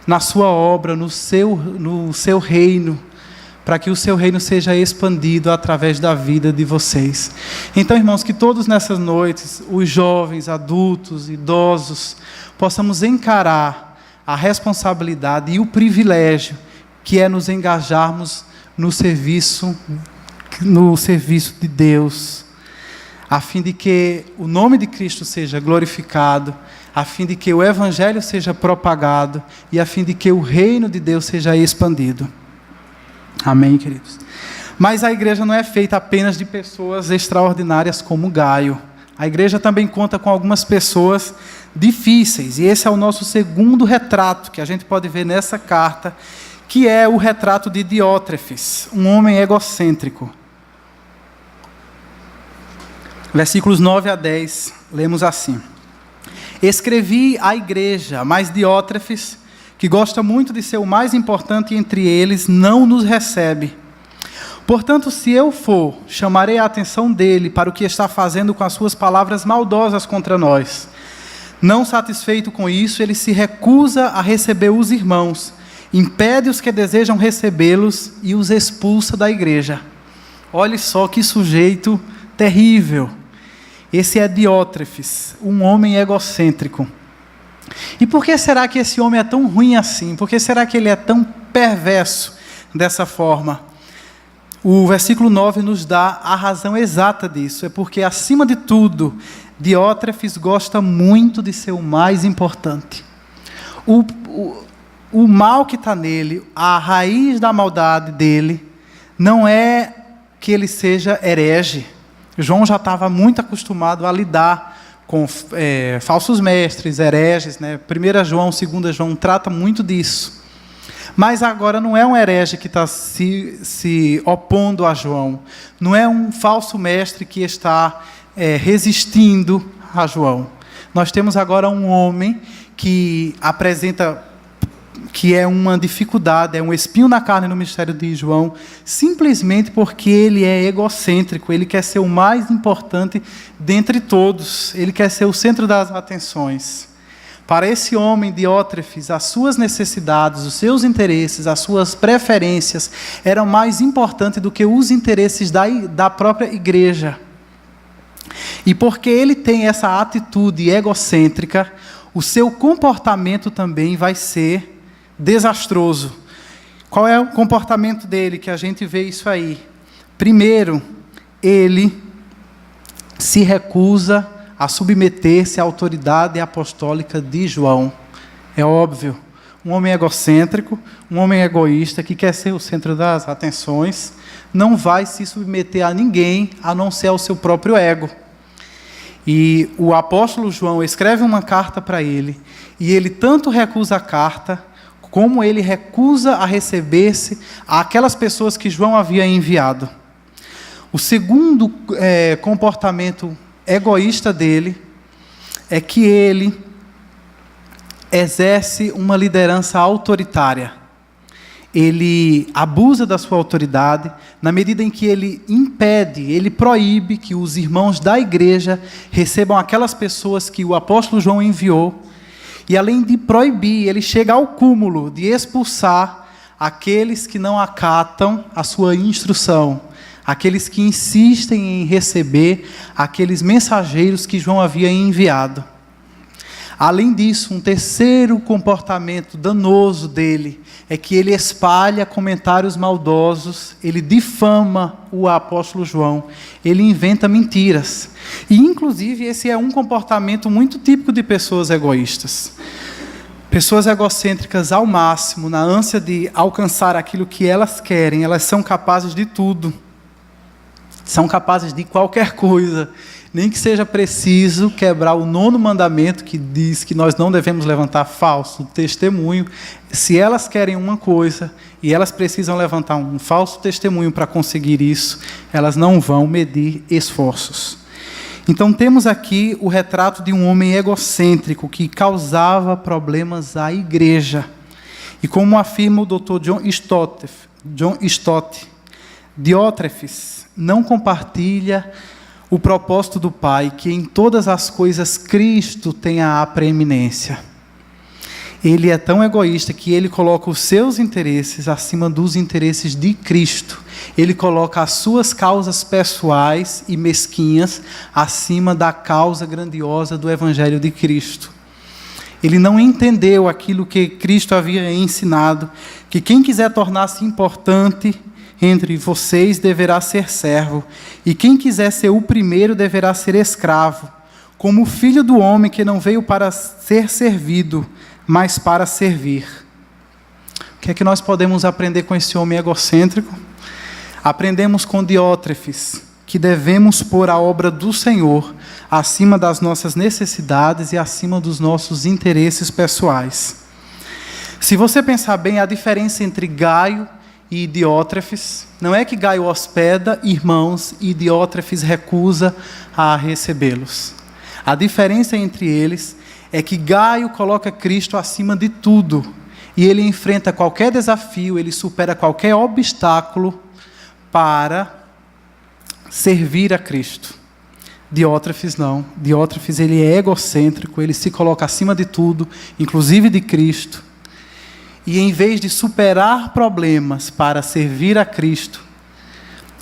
na sua obra, no seu reino, para que o seu reino seja expandido através da vida de vocês. Então, irmãos, que todos nessas noites, os jovens, adultos, idosos, possamos encarar a responsabilidade e o privilégio que é nos engajarmos no serviço de Deus, a fim de que o nome de Cristo seja glorificado, a fim de que o Evangelho seja propagado e a fim de que o reino de Deus seja expandido. Amém, queridos? Mas a igreja não é feita apenas de pessoas extraordinárias como Gaio. A igreja também conta com algumas pessoas difíceis, e esse é o nosso segundo retrato que a gente pode ver nessa carta, que é o retrato de Diótrefes, um homem egocêntrico. Versículos 9 a 10, lemos assim: Escrevi à igreja, mas Diótrefes, que gosta muito de ser o mais importante entre eles, não nos recebe. Portanto, se eu for, chamarei a atenção dele para o que está fazendo com as suas palavras maldosas contra nós. Não satisfeito com isso, ele se recusa a receber os irmãos, impede os que desejam recebê-los e os expulsa da igreja. Olhe só que sujeito terrível. Esse é Diótrefes, um homem egocêntrico. E por que será que esse homem é tão ruim assim? Por que será que ele é tão perverso dessa forma? O versículo 9 nos dá a razão exata disso. É porque, acima de tudo, Diótrefes gosta muito de ser o mais importante. O mal que está nele, a raiz da maldade dele, não é que ele seja herege. João já estava muito acostumado a lidar com falsos mestres, hereges, né? 1 João, 2 João trata muito disso. Mas agora não é um herege que está se opondo a João. Não é um falso mestre que está resistindo a João. Nós temos agora um homem que apresenta, que é uma dificuldade, é um espinho na carne no ministério de João, simplesmente porque ele é egocêntrico, ele quer ser o mais importante dentre todos, ele quer ser o centro das atenções. Para esse homem, Diótrefes, as suas necessidades, os seus interesses, as suas preferências eram mais importantes do que os interesses da própria igreja. E porque ele tem essa atitude egocêntrica, o seu comportamento também vai ser desastroso. Qual é o comportamento dele que a gente vê isso aí? Primeiro, ele se recusa a submeter-se à autoridade apostólica de João. É óbvio, um homem egocêntrico, um homem egoísta, que quer ser o centro das atenções, não vai se submeter a ninguém, a não ser ao seu próprio ego. E o apóstolo João escreve uma carta para ele, e ele tanto recusa a carta, como ele recusa a receber-se àquelas pessoas que João havia enviado. O segundo comportamento egoísta dele é que ele exerce uma liderança autoritária. Ele abusa da sua autoridade na medida em que ele impede, ele proíbe que os irmãos da igreja recebam aquelas pessoas que o apóstolo João enviou. E além de proibir, ele chega ao cúmulo de expulsar aqueles que não acatam a sua instrução, aqueles que insistem em receber aqueles mensageiros que João havia enviado. Além disso, um terceiro comportamento danoso dele é que ele espalha comentários maldosos, ele difama o apóstolo João, ele inventa mentiras. E, inclusive, esse é um comportamento muito típico de pessoas egoístas. Pessoas egocêntricas ao máximo, na ânsia de alcançar aquilo que elas querem, elas são capazes de tudo. São capazes de qualquer coisa, nem que seja preciso quebrar o 9º mandamento, que diz que nós não devemos levantar falso testemunho. Se elas querem uma coisa e elas precisam levantar um falso testemunho para conseguir isso, elas não vão medir esforços. Então temos aqui o retrato de um homem egocêntrico que causava problemas à igreja. E como afirma o Dr. John Stott, Diótrefes não compartilha o propósito do Pai, que em todas as coisas Cristo tenha a preeminência. Ele é tão egoísta que ele coloca os seus interesses acima dos interesses de Cristo. Ele coloca as suas causas pessoais e mesquinhas acima da causa grandiosa do Evangelho de Cristo. Ele não entendeu aquilo que Cristo havia ensinado, que quem quiser tornar-se importante entre vocês deverá ser servo, e quem quiser ser o primeiro deverá ser escravo, como o filho do homem que não veio para ser servido, mas para servir. O que é que nós podemos aprender com esse homem egocêntrico? Aprendemos com Diótrefes que devemos pôr a obra do Senhor acima das nossas necessidades e acima dos nossos interesses pessoais. Se você pensar bem, a diferença entre Gaio e Diótrefes não é que Gaio hospeda irmãos e Diótrefes recusa a recebê-los. A diferença entre eles é que Gaio coloca Cristo acima de tudo e ele enfrenta qualquer desafio, ele supera qualquer obstáculo para servir a Cristo. Diótrefes não. Diótrefes ele é egocêntrico, ele se coloca acima de tudo, inclusive de Cristo. E em vez de superar problemas para servir a Cristo,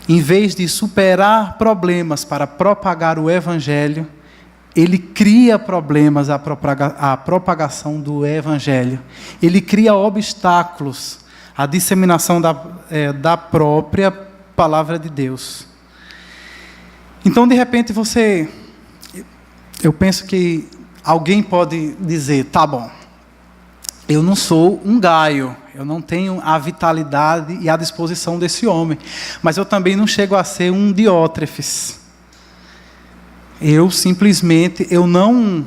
em vez de superar problemas para propagar o Evangelho, ele cria problemas à propagação do Evangelho. Ele cria obstáculos à disseminação da própria palavra de Deus. Então, de repente, eu penso que alguém pode dizer, tá bom, eu não sou um Gaio, eu não tenho a vitalidade e a disposição desse homem, mas eu também não chego a ser um Diótrefes. Eu não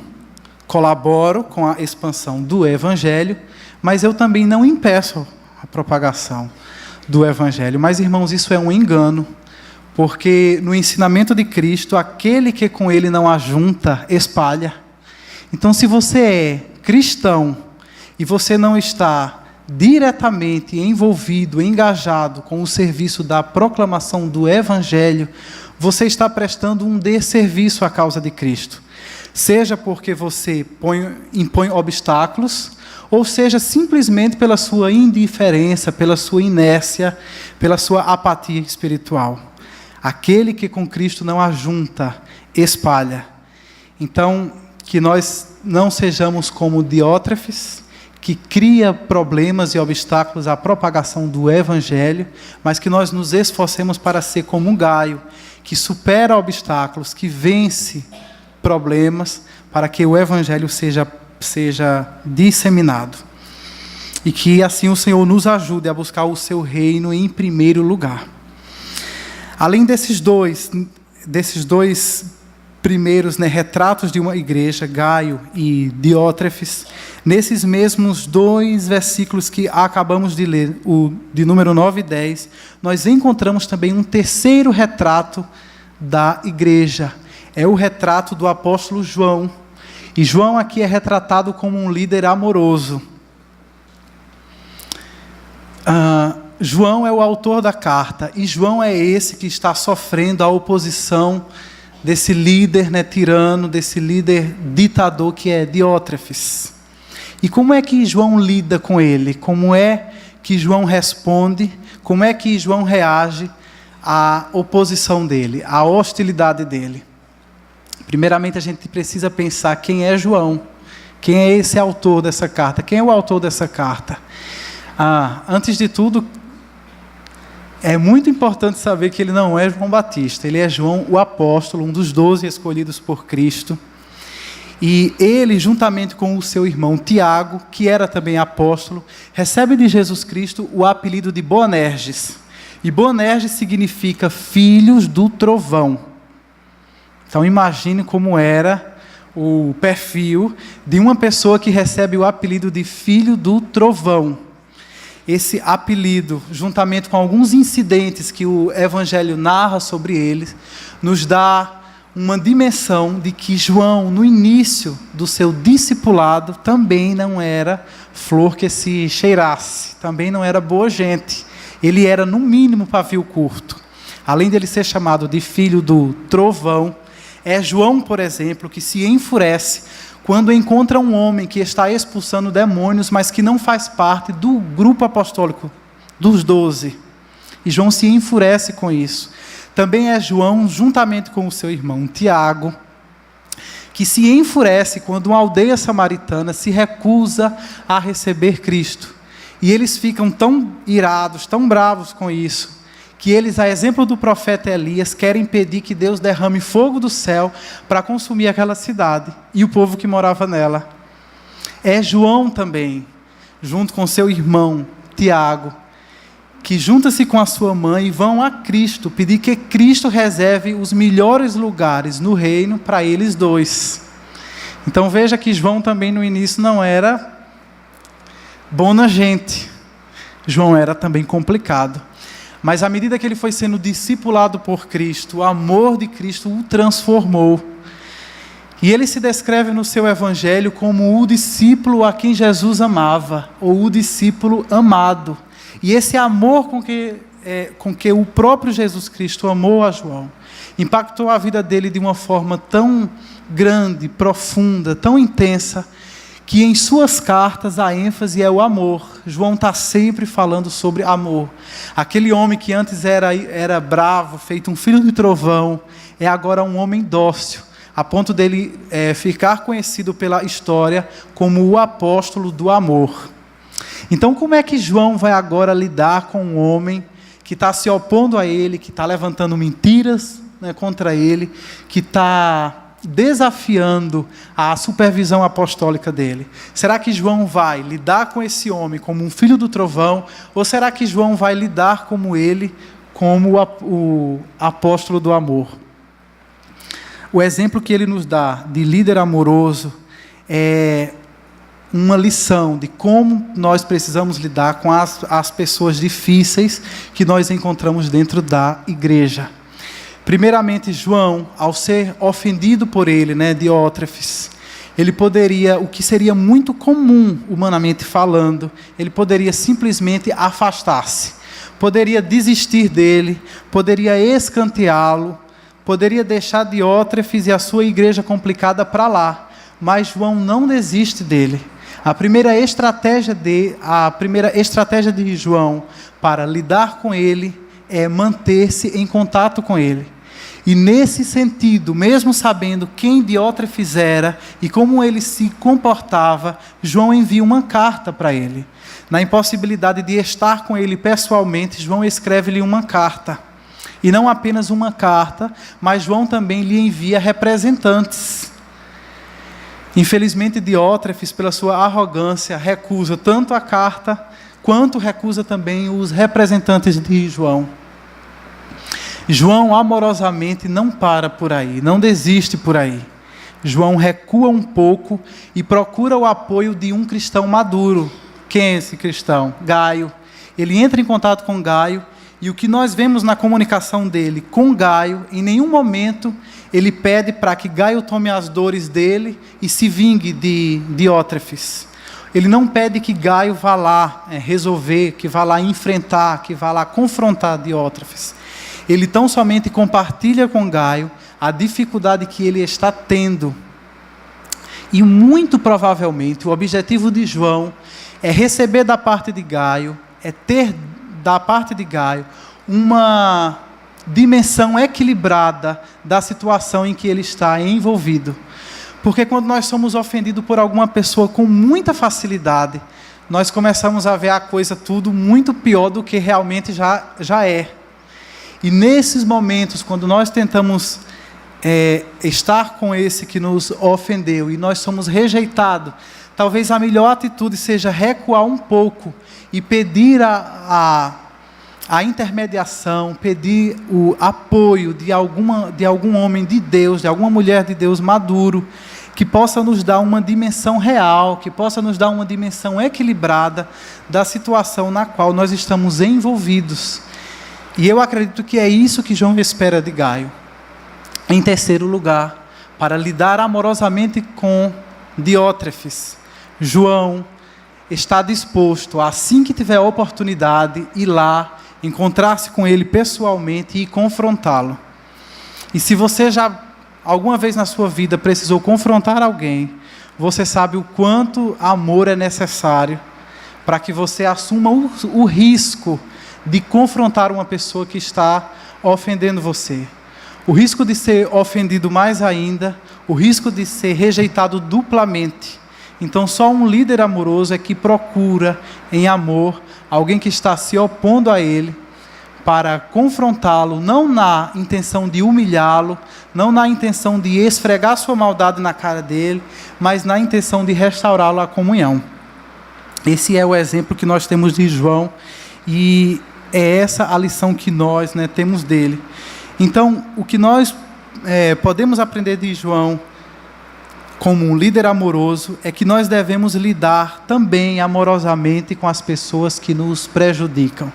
colaboro com a expansão do Evangelho, mas eu também não impeço a propagação do Evangelho. Mas, irmãos, isso é um engano, porque no ensinamento de Cristo, aquele que com ele não ajunta, espalha. Então, se você é cristão e você não está diretamente envolvido, engajado com o serviço da proclamação do Evangelho, você está prestando um desserviço à causa de Cristo. Seja porque você impõe obstáculos, ou seja simplesmente pela sua indiferença, pela sua inércia, pela sua apatia espiritual. Aquele que com Cristo não ajunta, espalha. Então, que nós não sejamos como Diótrefes, que cria problemas e obstáculos à propagação do Evangelho, mas que nós nos esforcemos para ser como um Gaio, que supera obstáculos, que vence problemas, para que o Evangelho seja disseminado. E que assim o Senhor nos ajude a buscar o seu reino em primeiro lugar. Além desses dois primeiros retratos de uma igreja, Gaio e Diótrefes, nesses mesmos 2 versículos que acabamos de ler, o de número 9 e 10, nós encontramos também um terceiro retrato da igreja. É o retrato do apóstolo João. E João aqui é retratado como um líder amoroso. João é o autor da carta, e João é esse que está sofrendo a oposição desse líder tirano, desse líder ditador que é Diótrefes. E como é que João lida com ele? Como é que João responde? Como é que João reage à oposição dele, à hostilidade dele? Primeiramente, a gente precisa pensar quem é João. Quem é esse autor dessa carta? Quem é o autor dessa carta? Antes de tudo, é muito importante saber que ele não é João Batista. Ele é João, o apóstolo, um dos 12 escolhidos por Cristo. E ele, juntamente com o seu irmão Tiago, que era também apóstolo, recebe de Jesus Cristo o apelido de Boanerges. E Boanerges significa filhos do trovão. Então imagine como era o perfil de uma pessoa que recebe o apelido de filho do trovão. Esse apelido, juntamente com alguns incidentes que o Evangelho narra sobre eles, nos dá uma dimensão de que João, no início do seu discipulado, também não era flor que se cheirasse, também não era boa gente. Ele era, no mínimo, pavio curto. Além de ele ser chamado de filho do trovão, é João, por exemplo, que se enfurece quando encontra um homem que está expulsando demônios, mas que não faz parte do grupo apostólico dos 12. E João se enfurece com isso. Também é João, juntamente com o seu irmão Tiago, que se enfurece quando uma aldeia samaritana se recusa a receber Cristo. E eles ficam tão irados, tão bravos com isso, que eles, a exemplo do profeta Elias, querem pedir que Deus derrame fogo do céu para consumir aquela cidade e o povo que morava nela. É João também, junto com seu irmão Tiago, que junta-se com a sua mãe e vão a Cristo, pedir que Cristo reserve os melhores lugares no reino para eles dois. Então veja que João também no início não era bona gente. João era também complicado. Mas à medida que ele foi sendo discipulado por Cristo, o amor de Cristo o transformou. E ele se descreve no seu evangelho como o discípulo a quem Jesus amava, ou o discípulo amado. E esse amor com que o próprio Jesus Cristo amou a João, impactou a vida dele de uma forma tão grande, profunda, tão intensa, que em suas cartas a ênfase é o amor. João está sempre falando sobre amor. Aquele homem que antes era bravo, feito um filho de trovão, é agora um homem dócil, a ponto dele ficar conhecido pela história como o apóstolo do amor. Então, como é que João vai agora lidar com um homem que está se opondo a ele, que está levantando mentiras, né, contra ele, que está desafiando a supervisão apostólica dele? Será que João vai lidar com esse homem como um filho do trovão, ou será que João vai lidar como ele, como o apóstolo do amor? O exemplo que ele nos dá de líder amoroso é uma lição de como nós precisamos lidar com as pessoas difíceis que nós encontramos dentro da igreja. Primeiramente, João, ao ser ofendido por ele, Diótrefes, ele poderia, o que seria muito comum, humanamente falando, ele poderia simplesmente afastar-se, poderia desistir dele, poderia escanteá-lo, poderia deixar Diótrefes e a sua igreja complicada para lá, mas João não desiste dele. A primeira estratégia de João para lidar com ele é manter-se em contato com ele. E nesse sentido, mesmo sabendo quem Diótrefes era e como ele se comportava, João envia uma carta para ele. Na impossibilidade de estar com ele pessoalmente, João escreve-lhe uma carta. E não apenas uma carta, mas João também lhe envia representantes. Infelizmente, Diótrefes, pela sua arrogância, recusa tanto a carta, quanto recusa também os representantes de João. João amorosamente não para por aí, não desiste por aí. João recua um pouco e procura o apoio de um cristão maduro. Quem é esse cristão? Gaio. Ele entra em contato com Gaio, e o que nós vemos na comunicação dele com Gaio, em nenhum momento ele pede para que Gaio tome as dores dele e se vingue de Diótrefes. Ele não pede que Gaio vá lá resolver, que vá lá enfrentar, que vá lá confrontar Diótrefes. Ele tão somente compartilha com Gaio a dificuldade que ele está tendo. E muito provavelmente o objetivo de João é receber da parte de Gaio, é ter da parte de Gaio uma dimensão equilibrada da situação em que ele está envolvido. Porque quando nós somos ofendidos por alguma pessoa com muita facilidade, nós começamos a ver a coisa tudo muito pior do que realmente já é. E nesses momentos, quando nós tentamos estar com esse que nos ofendeu e nós somos rejeitados, talvez a melhor atitude seja recuar um pouco e pedir a intermediação, pedir o apoio de algum homem de Deus, de alguma mulher de Deus maduro, que possa nos dar uma dimensão real, que possa nos dar uma dimensão equilibrada da situação na qual nós estamos envolvidos. E eu acredito que é isso que João espera de Gaio. Em terceiro lugar, para lidar amorosamente com Diótrefes, João está disposto, assim que tiver a oportunidade, ir lá, encontrar-se com ele pessoalmente e confrontá-lo. E se você já, alguma vez na sua vida, precisou confrontar alguém, você sabe o quanto amor é necessário para que você assuma o risco de confrontar uma pessoa que está ofendendo você. O risco de ser ofendido mais ainda, o risco de ser rejeitado duplamente. Então, só um líder amoroso é que procura, em amor, alguém que está se opondo a ele, para confrontá-lo, não na intenção de humilhá-lo, não na intenção de esfregar sua maldade na cara dele, mas na intenção de restaurá-lo à comunhão. Esse é o exemplo que nós temos de João, e é essa a lição que nós temos dele. Então, o que nós podemos aprender de João, como um líder amoroso, é que nós devemos lidar também amorosamente com as pessoas que nos prejudicam.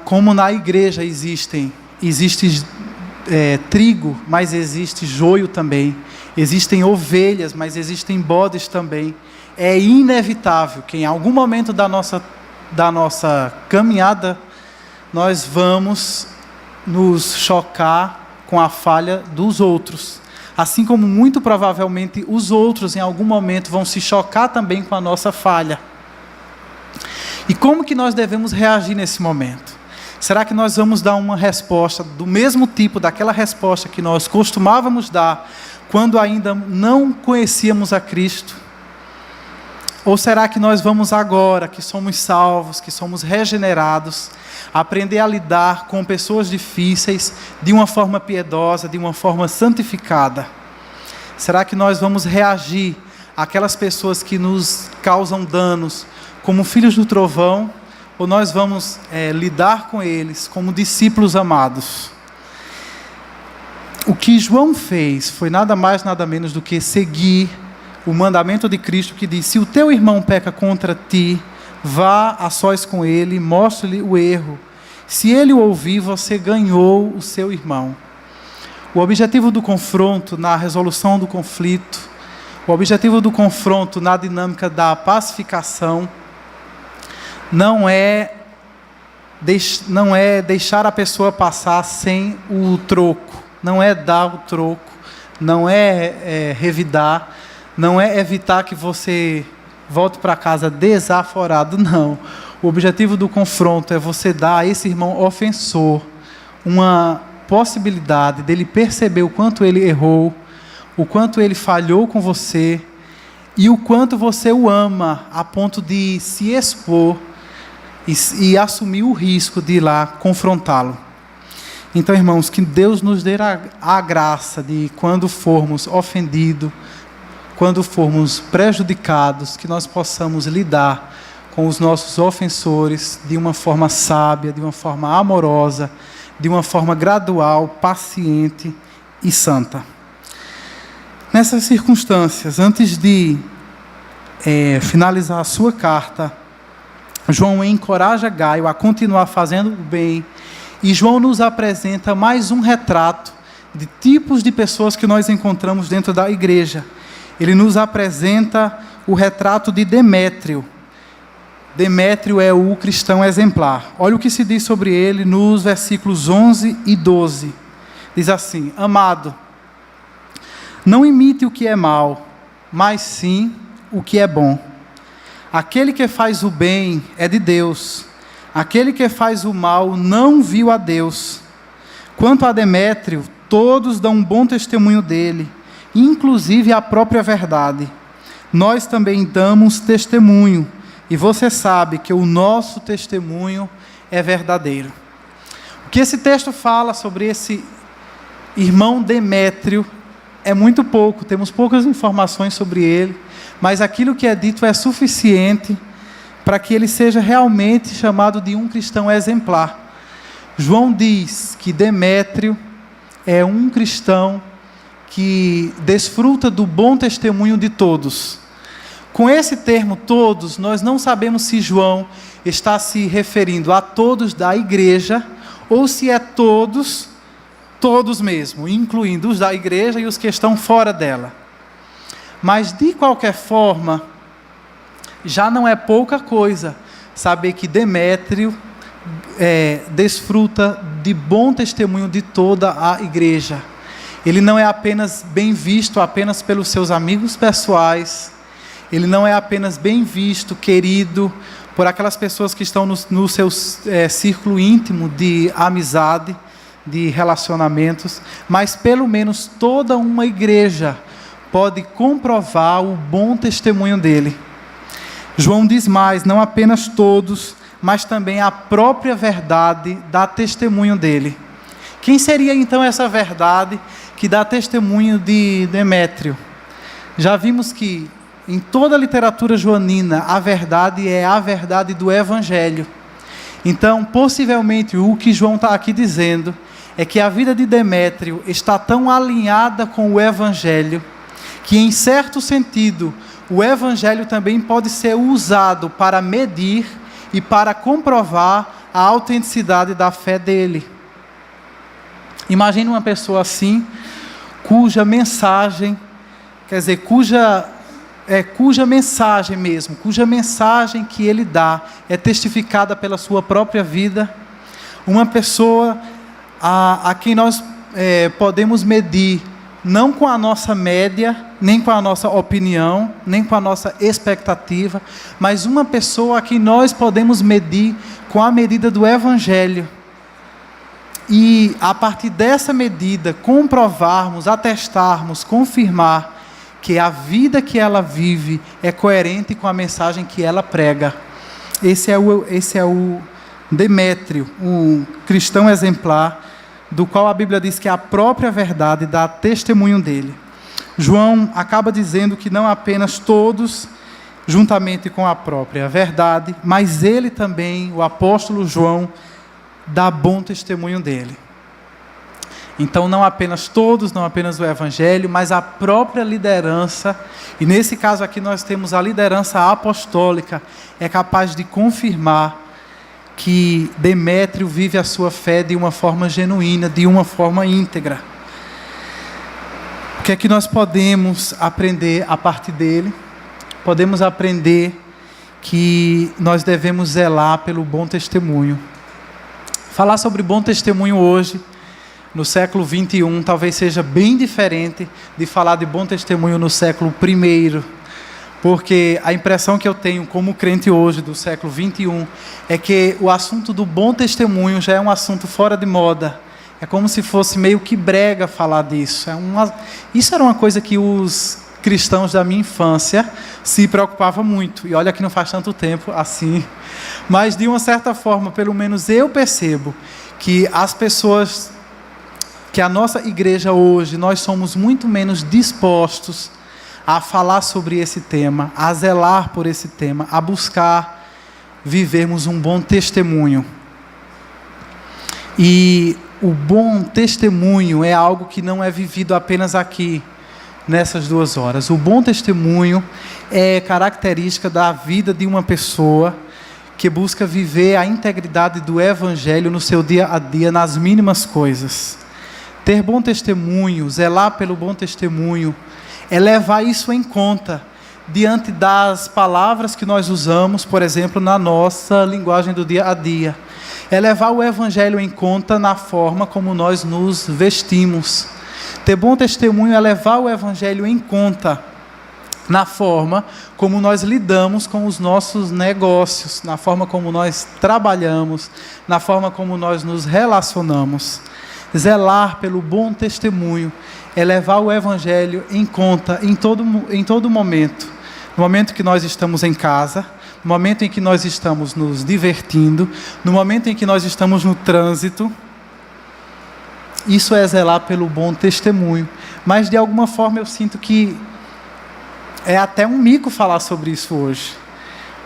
Como na igreja existe trigo, mas existe joio também. Existem ovelhas, mas existem bodes também. É inevitável que em algum momento da nossa caminhada nós vamos nos chocar com a falha dos outros. Assim como muito provavelmente os outros em algum momento vão se chocar também com a nossa falha. E como que nós devemos reagir nesse momento? Será que nós vamos dar uma resposta do mesmo tipo daquela resposta que nós costumávamos dar quando ainda não conhecíamos a Cristo? Ou será que nós vamos agora, que somos salvos, que somos regenerados, aprender a lidar com pessoas difíceis de uma forma piedosa, de uma forma santificada? Será que nós vamos reagir àquelas pessoas que nos causam danos como filhos do trovão? Ou nós vamos lidar com eles como discípulos amados? O que João fez foi nada mais, nada menos do que seguir o mandamento de Cristo que diz: se o teu irmão peca contra ti, vá a sós com ele, mostre-lhe o erro. Se ele o ouvir, você ganhou o seu irmão. O objetivo do confronto na resolução do conflito, o objetivo do confronto na dinâmica da pacificação, não é deixar a pessoa passar sem o troco, não é dar o troco, não é revidar, não é evitar que você volte para casa desaforado, não. O objetivo do confronto é você dar a esse irmão ofensor uma possibilidade dele perceber o quanto ele errou, o quanto ele falhou com você e o quanto você o ama a ponto de se expor e assumir o risco de ir lá confrontá-lo. Então, irmãos, que Deus nos dê a graça de, quando formos ofendidos, quando formos prejudicados, que nós possamos lidar com os nossos ofensores de uma forma sábia, de uma forma amorosa, de uma forma gradual, paciente e santa. Nessas circunstâncias, antes de finalizar a sua carta, João encoraja Gaio a continuar fazendo o bem, e João nos apresenta mais um retrato de tipos de pessoas que nós encontramos dentro da igreja. Ele nos apresenta o retrato de Demétrio. Demétrio é o cristão exemplar. Olha o que se diz sobre ele nos versículos 11 e 12. Diz assim: amado, não imite o que é mal, mas sim o que é bom. Aquele que faz o bem é de Deus. Aquele que faz o mal não viu a Deus. Quanto a Demétrio, todos dão um bom testemunho dele, inclusive a própria verdade. Nós também damos testemunho, e você sabe que o nosso testemunho é verdadeiro. O que esse texto fala sobre esse irmão Demétrio é muito pouco, temos poucas informações sobre ele, mas aquilo que é dito é suficiente para que ele seja realmente chamado de um cristão exemplar. João diz que Demétrio é um cristão que desfruta do bom testemunho de todos. Com esse termo todos, nós não sabemos se João está se referindo a todos da igreja, ou se é todos mesmo, incluindo os da igreja e os que estão fora dela. Mas, de qualquer forma, já não é pouca coisa saber que Demétrio desfruta de bom testemunho de toda a igreja. Ele não é apenas bem visto apenas pelos seus amigos pessoais, ele não é apenas bem visto, querido, por aquelas pessoas que estão no seu círculo íntimo de amizade, de relacionamentos, mas pelo menos toda uma igreja pode comprovar o bom testemunho dele. João diz mais, não apenas todos, mas também a própria verdade dá testemunho dele. Quem seria então essa verdade que dá testemunho de Demétrio? Já vimos que em toda a literatura joanina a verdade é a verdade do Evangelho. Então, possivelmente, o que João está aqui dizendo é que a vida de Demétrio está tão alinhada com o Evangelho que, em certo sentido, o Evangelho também pode ser usado para medir e para comprovar a autenticidade da fé dele. Imagine uma pessoa assim, cuja mensagem que ele dá é testificada pela sua própria vida. Uma pessoa a quem nós podemos medir, não com a nossa média, nem com a nossa opinião, nem com a nossa expectativa, mas uma pessoa a quem nós podemos medir com a medida do Evangelho. E, a partir dessa medida, comprovarmos, atestarmos, confirmar que a vida que ela vive é coerente com a mensagem que ela prega. Esse é o Demétrio, um cristão exemplar, do qual a Bíblia diz que a própria verdade dá testemunho dele. João acaba dizendo que não apenas todos, juntamente com a própria verdade, mas ele também, o apóstolo João, dá bom testemunho dele. Então, não apenas todos, não apenas o Evangelho, mas a própria liderança, e nesse caso aqui nós temos a liderança apostólica, é capaz de confirmar que Demétrio vive a sua fé de uma forma genuína, de uma forma íntegra. O que é que nós podemos aprender a partir dele? Podemos aprender que nós devemos zelar pelo bom testemunho. Falar sobre bom testemunho hoje, no século 21, talvez seja bem diferente de falar de bom testemunho no século I, porque a impressão que eu tenho como crente hoje, do século 21, é que o assunto do bom testemunho já é um assunto fora de moda. É como se fosse meio que brega falar disso. Isso era uma coisa que os cristãos da minha infância se preocupavam muito. E olha que não faz tanto tempo assim. Mas, de uma certa forma, pelo menos eu percebo que as pessoas, que a nossa igreja hoje, nós somos muito menos dispostos a falar sobre esse tema, a zelar por esse tema, a buscar vivermos um bom testemunho. E o bom testemunho é algo que não é vivido apenas aqui, nessas 2 horas. O bom testemunho é característica da vida de uma pessoa que busca viver a integridade do Evangelho no seu dia a dia, nas mínimas coisas. Ter bom testemunho, zelar pelo bom testemunho, é levar isso em conta diante das palavras que nós usamos, por exemplo, na nossa linguagem do dia a dia. É levar o Evangelho em conta na forma como nós nos vestimos. Ter bom testemunho é levar o Evangelho em conta na forma como nós lidamos com os nossos negócios, na forma como nós trabalhamos, na forma como nós nos relacionamos. Zelar pelo bom testemunho é levar o Evangelho em conta em todo momento. No momento que nós estamos em casa, no momento em que nós estamos nos divertindo, no momento em que nós estamos no trânsito. Isso é zelar pelo bom testemunho. Mas, de alguma forma, eu sinto que é até um mico falar sobre isso hoje.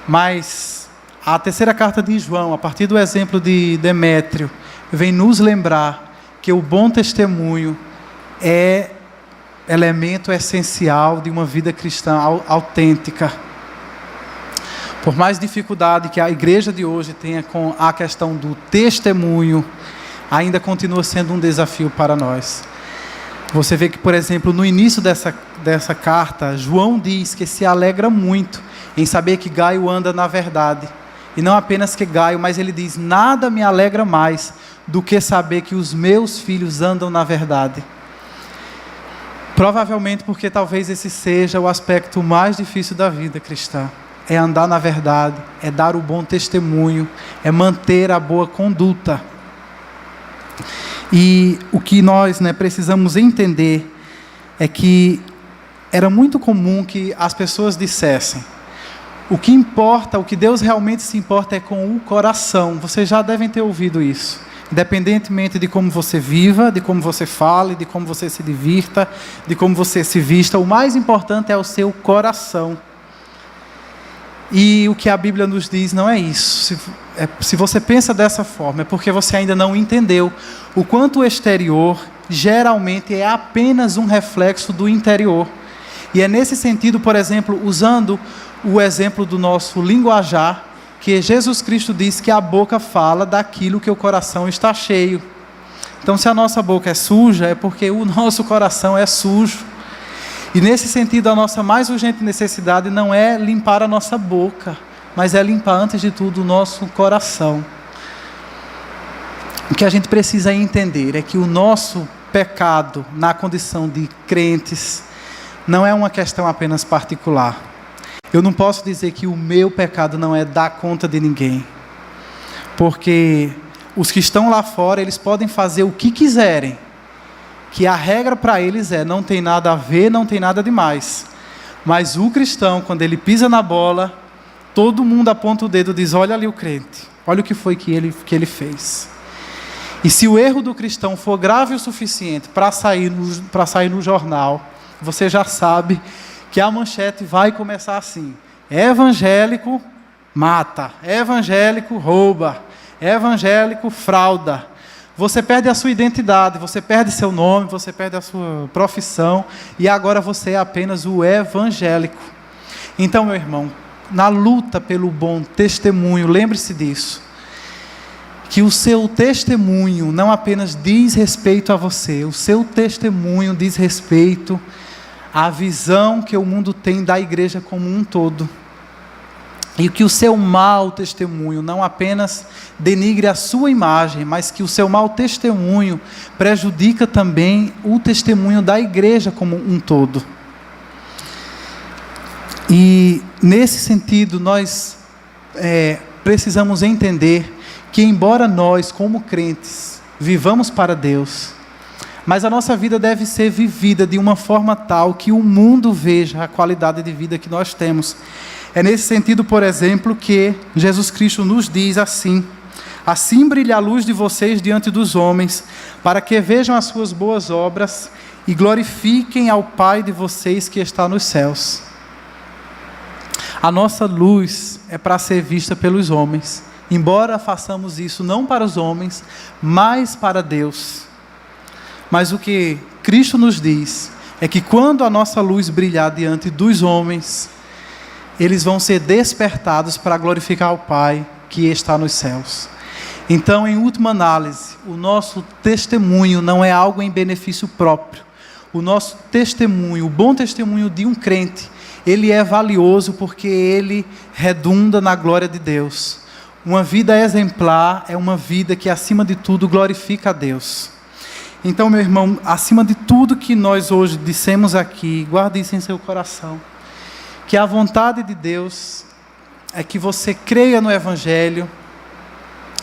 Mas a terceira carta de João, a partir do exemplo de Demétrio, vem nos lembrar que o bom testemunho é elemento essencial de uma vida cristã autêntica. Por mais dificuldade que a igreja de hoje tenha com a questão do testemunho, ainda continua sendo um desafio para nós. Você vê que, por exemplo, no início dessa carta, João diz que se alegra muito em saber que Gaio anda na verdade. E não apenas que Gaio, mas ele diz: nada me alegra mais do que saber que os meus filhos andam na verdade. Provavelmente porque talvez esse seja o aspecto mais difícil da vida cristã. É andar na verdade, é dar o bom testemunho, é manter a boa conduta. E o que nós precisamos entender é que era muito comum que as pessoas dissessem: o que importa, o que Deus realmente se importa é com o coração. Vocês já devem ter ouvido isso. Independentemente de como você viva, de como você fale, de como você se divirta, de como você se vista, o mais importante é o seu coração. E o que a Bíblia nos diz não é isso. Se você pensa dessa forma, é porque você ainda não entendeu o quanto o exterior geralmente é apenas um reflexo do interior. E é nesse sentido, por exemplo, usando o exemplo do nosso linguajar, que Jesus Cristo diz que a boca fala daquilo que o coração está cheio. Então, se a nossa boca é suja, é porque o nosso coração é sujo. E nesse sentido, a nossa mais urgente necessidade não é limpar a nossa boca, mas é limpar, antes de tudo, o nosso coração. O que a gente precisa entender é que o nosso pecado na condição de crentes não é uma questão apenas particular. Eu não posso dizer que o meu pecado não é dar conta de ninguém, porque os que estão lá fora, eles podem fazer o que quiserem, que a regra para eles é, não tem nada a ver, não tem nada demais. Mas o cristão, quando ele pisa na bola, todo mundo aponta o dedo e diz, olha ali o crente, olha o que foi que ele fez. E se o erro do cristão for grave o suficiente para sair no jornal, você já sabe que a manchete vai começar assim: evangélico mata, evangélico rouba, evangélico frauda. Você perde a sua identidade, você perde seu nome, você perde a sua profissão, e agora você é apenas o evangélico. Então, meu irmão, na luta pelo bom testemunho, lembre-se disso, que o seu testemunho não apenas diz respeito a você, o seu testemunho diz respeito à visão que o mundo tem da igreja como um todo. E que o seu mau testemunho não apenas denigre a sua imagem, mas que o seu mau testemunho prejudica também o testemunho da igreja como um todo. E nesse sentido, nós precisamos entender que, embora nós, como crentes, vivamos para Deus, mas a nossa vida deve ser vivida de uma forma tal que o mundo veja a qualidade de vida que nós temos. É nesse sentido, por exemplo, que Jesus Cristo nos diz assim: assim brilhe a luz de vocês diante dos homens, para que vejam as suas boas obras e glorifiquem ao Pai de vocês que está nos céus. A nossa luz é para ser vista pelos homens, embora façamos isso não para os homens, mas para Deus. Mas o que Cristo nos diz é que quando a nossa luz brilhar diante dos homens, eles vão ser despertados para glorificar o Pai que está nos céus. Então, em última análise, o nosso testemunho não é algo em benefício próprio. O nosso testemunho, o bom testemunho de um crente, ele é valioso porque ele redunda na glória de Deus. Uma vida exemplar é uma vida que, acima de tudo, glorifica a Deus. Então, meu irmão, acima de tudo que nós hoje dissemos aqui, guarde isso em seu coração, que a vontade de Deus é que você creia no Evangelho,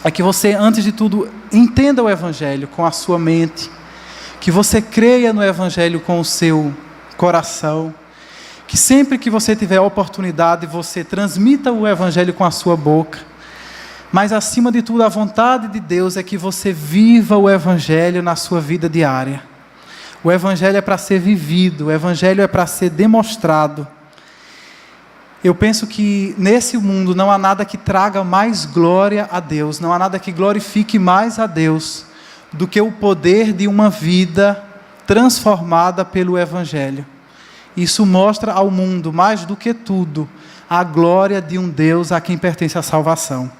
é que você, antes de tudo, entenda o Evangelho com a sua mente, que você creia no Evangelho com o seu coração, que sempre que você tiver a oportunidade, você transmita o Evangelho com a sua boca, mas acima de tudo, a vontade de Deus é que você viva o Evangelho na sua vida diária. O Evangelho é para ser vivido, o Evangelho é para ser demonstrado. Eu penso que nesse mundo não há nada que traga mais glória a Deus, não há nada que glorifique mais a Deus do que o poder de uma vida transformada pelo Evangelho. Isso mostra ao mundo, mais do que tudo, a glória de um Deus a quem pertence a salvação.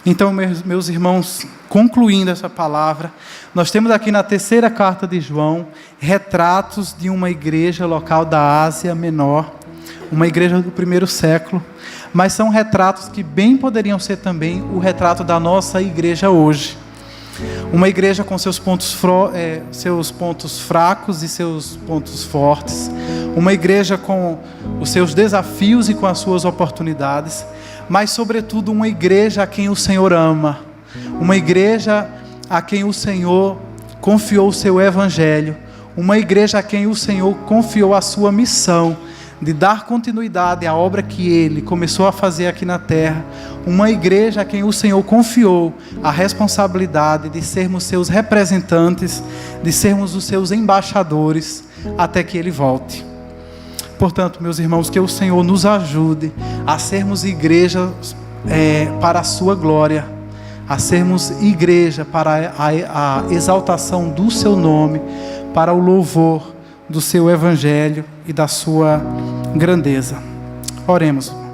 Então, meus irmãos, concluindo essa palavra, nós temos aqui na terceira carta de João, retratos de uma igreja local da Ásia Menor, uma igreja do primeiro século, mas são retratos que bem poderiam ser também o retrato da nossa igreja hoje. Uma igreja com seus pontos fracos e seus pontos fortes, uma igreja com os seus desafios e com as suas oportunidades, mas sobretudo uma igreja a quem o Senhor ama, uma igreja a quem o Senhor confiou o seu Evangelho, uma igreja a quem o Senhor confiou a sua missão de dar continuidade à obra que Ele começou a fazer aqui na terra, uma igreja a quem o Senhor confiou a responsabilidade de sermos seus representantes, de sermos os seus embaixadores, até que Ele volte. Portanto, meus irmãos, que o Senhor nos ajude a sermos igreja para a sua glória, a sermos igreja para a exaltação do seu nome, para o louvor do seu Evangelho e da sua grandeza. Oremos.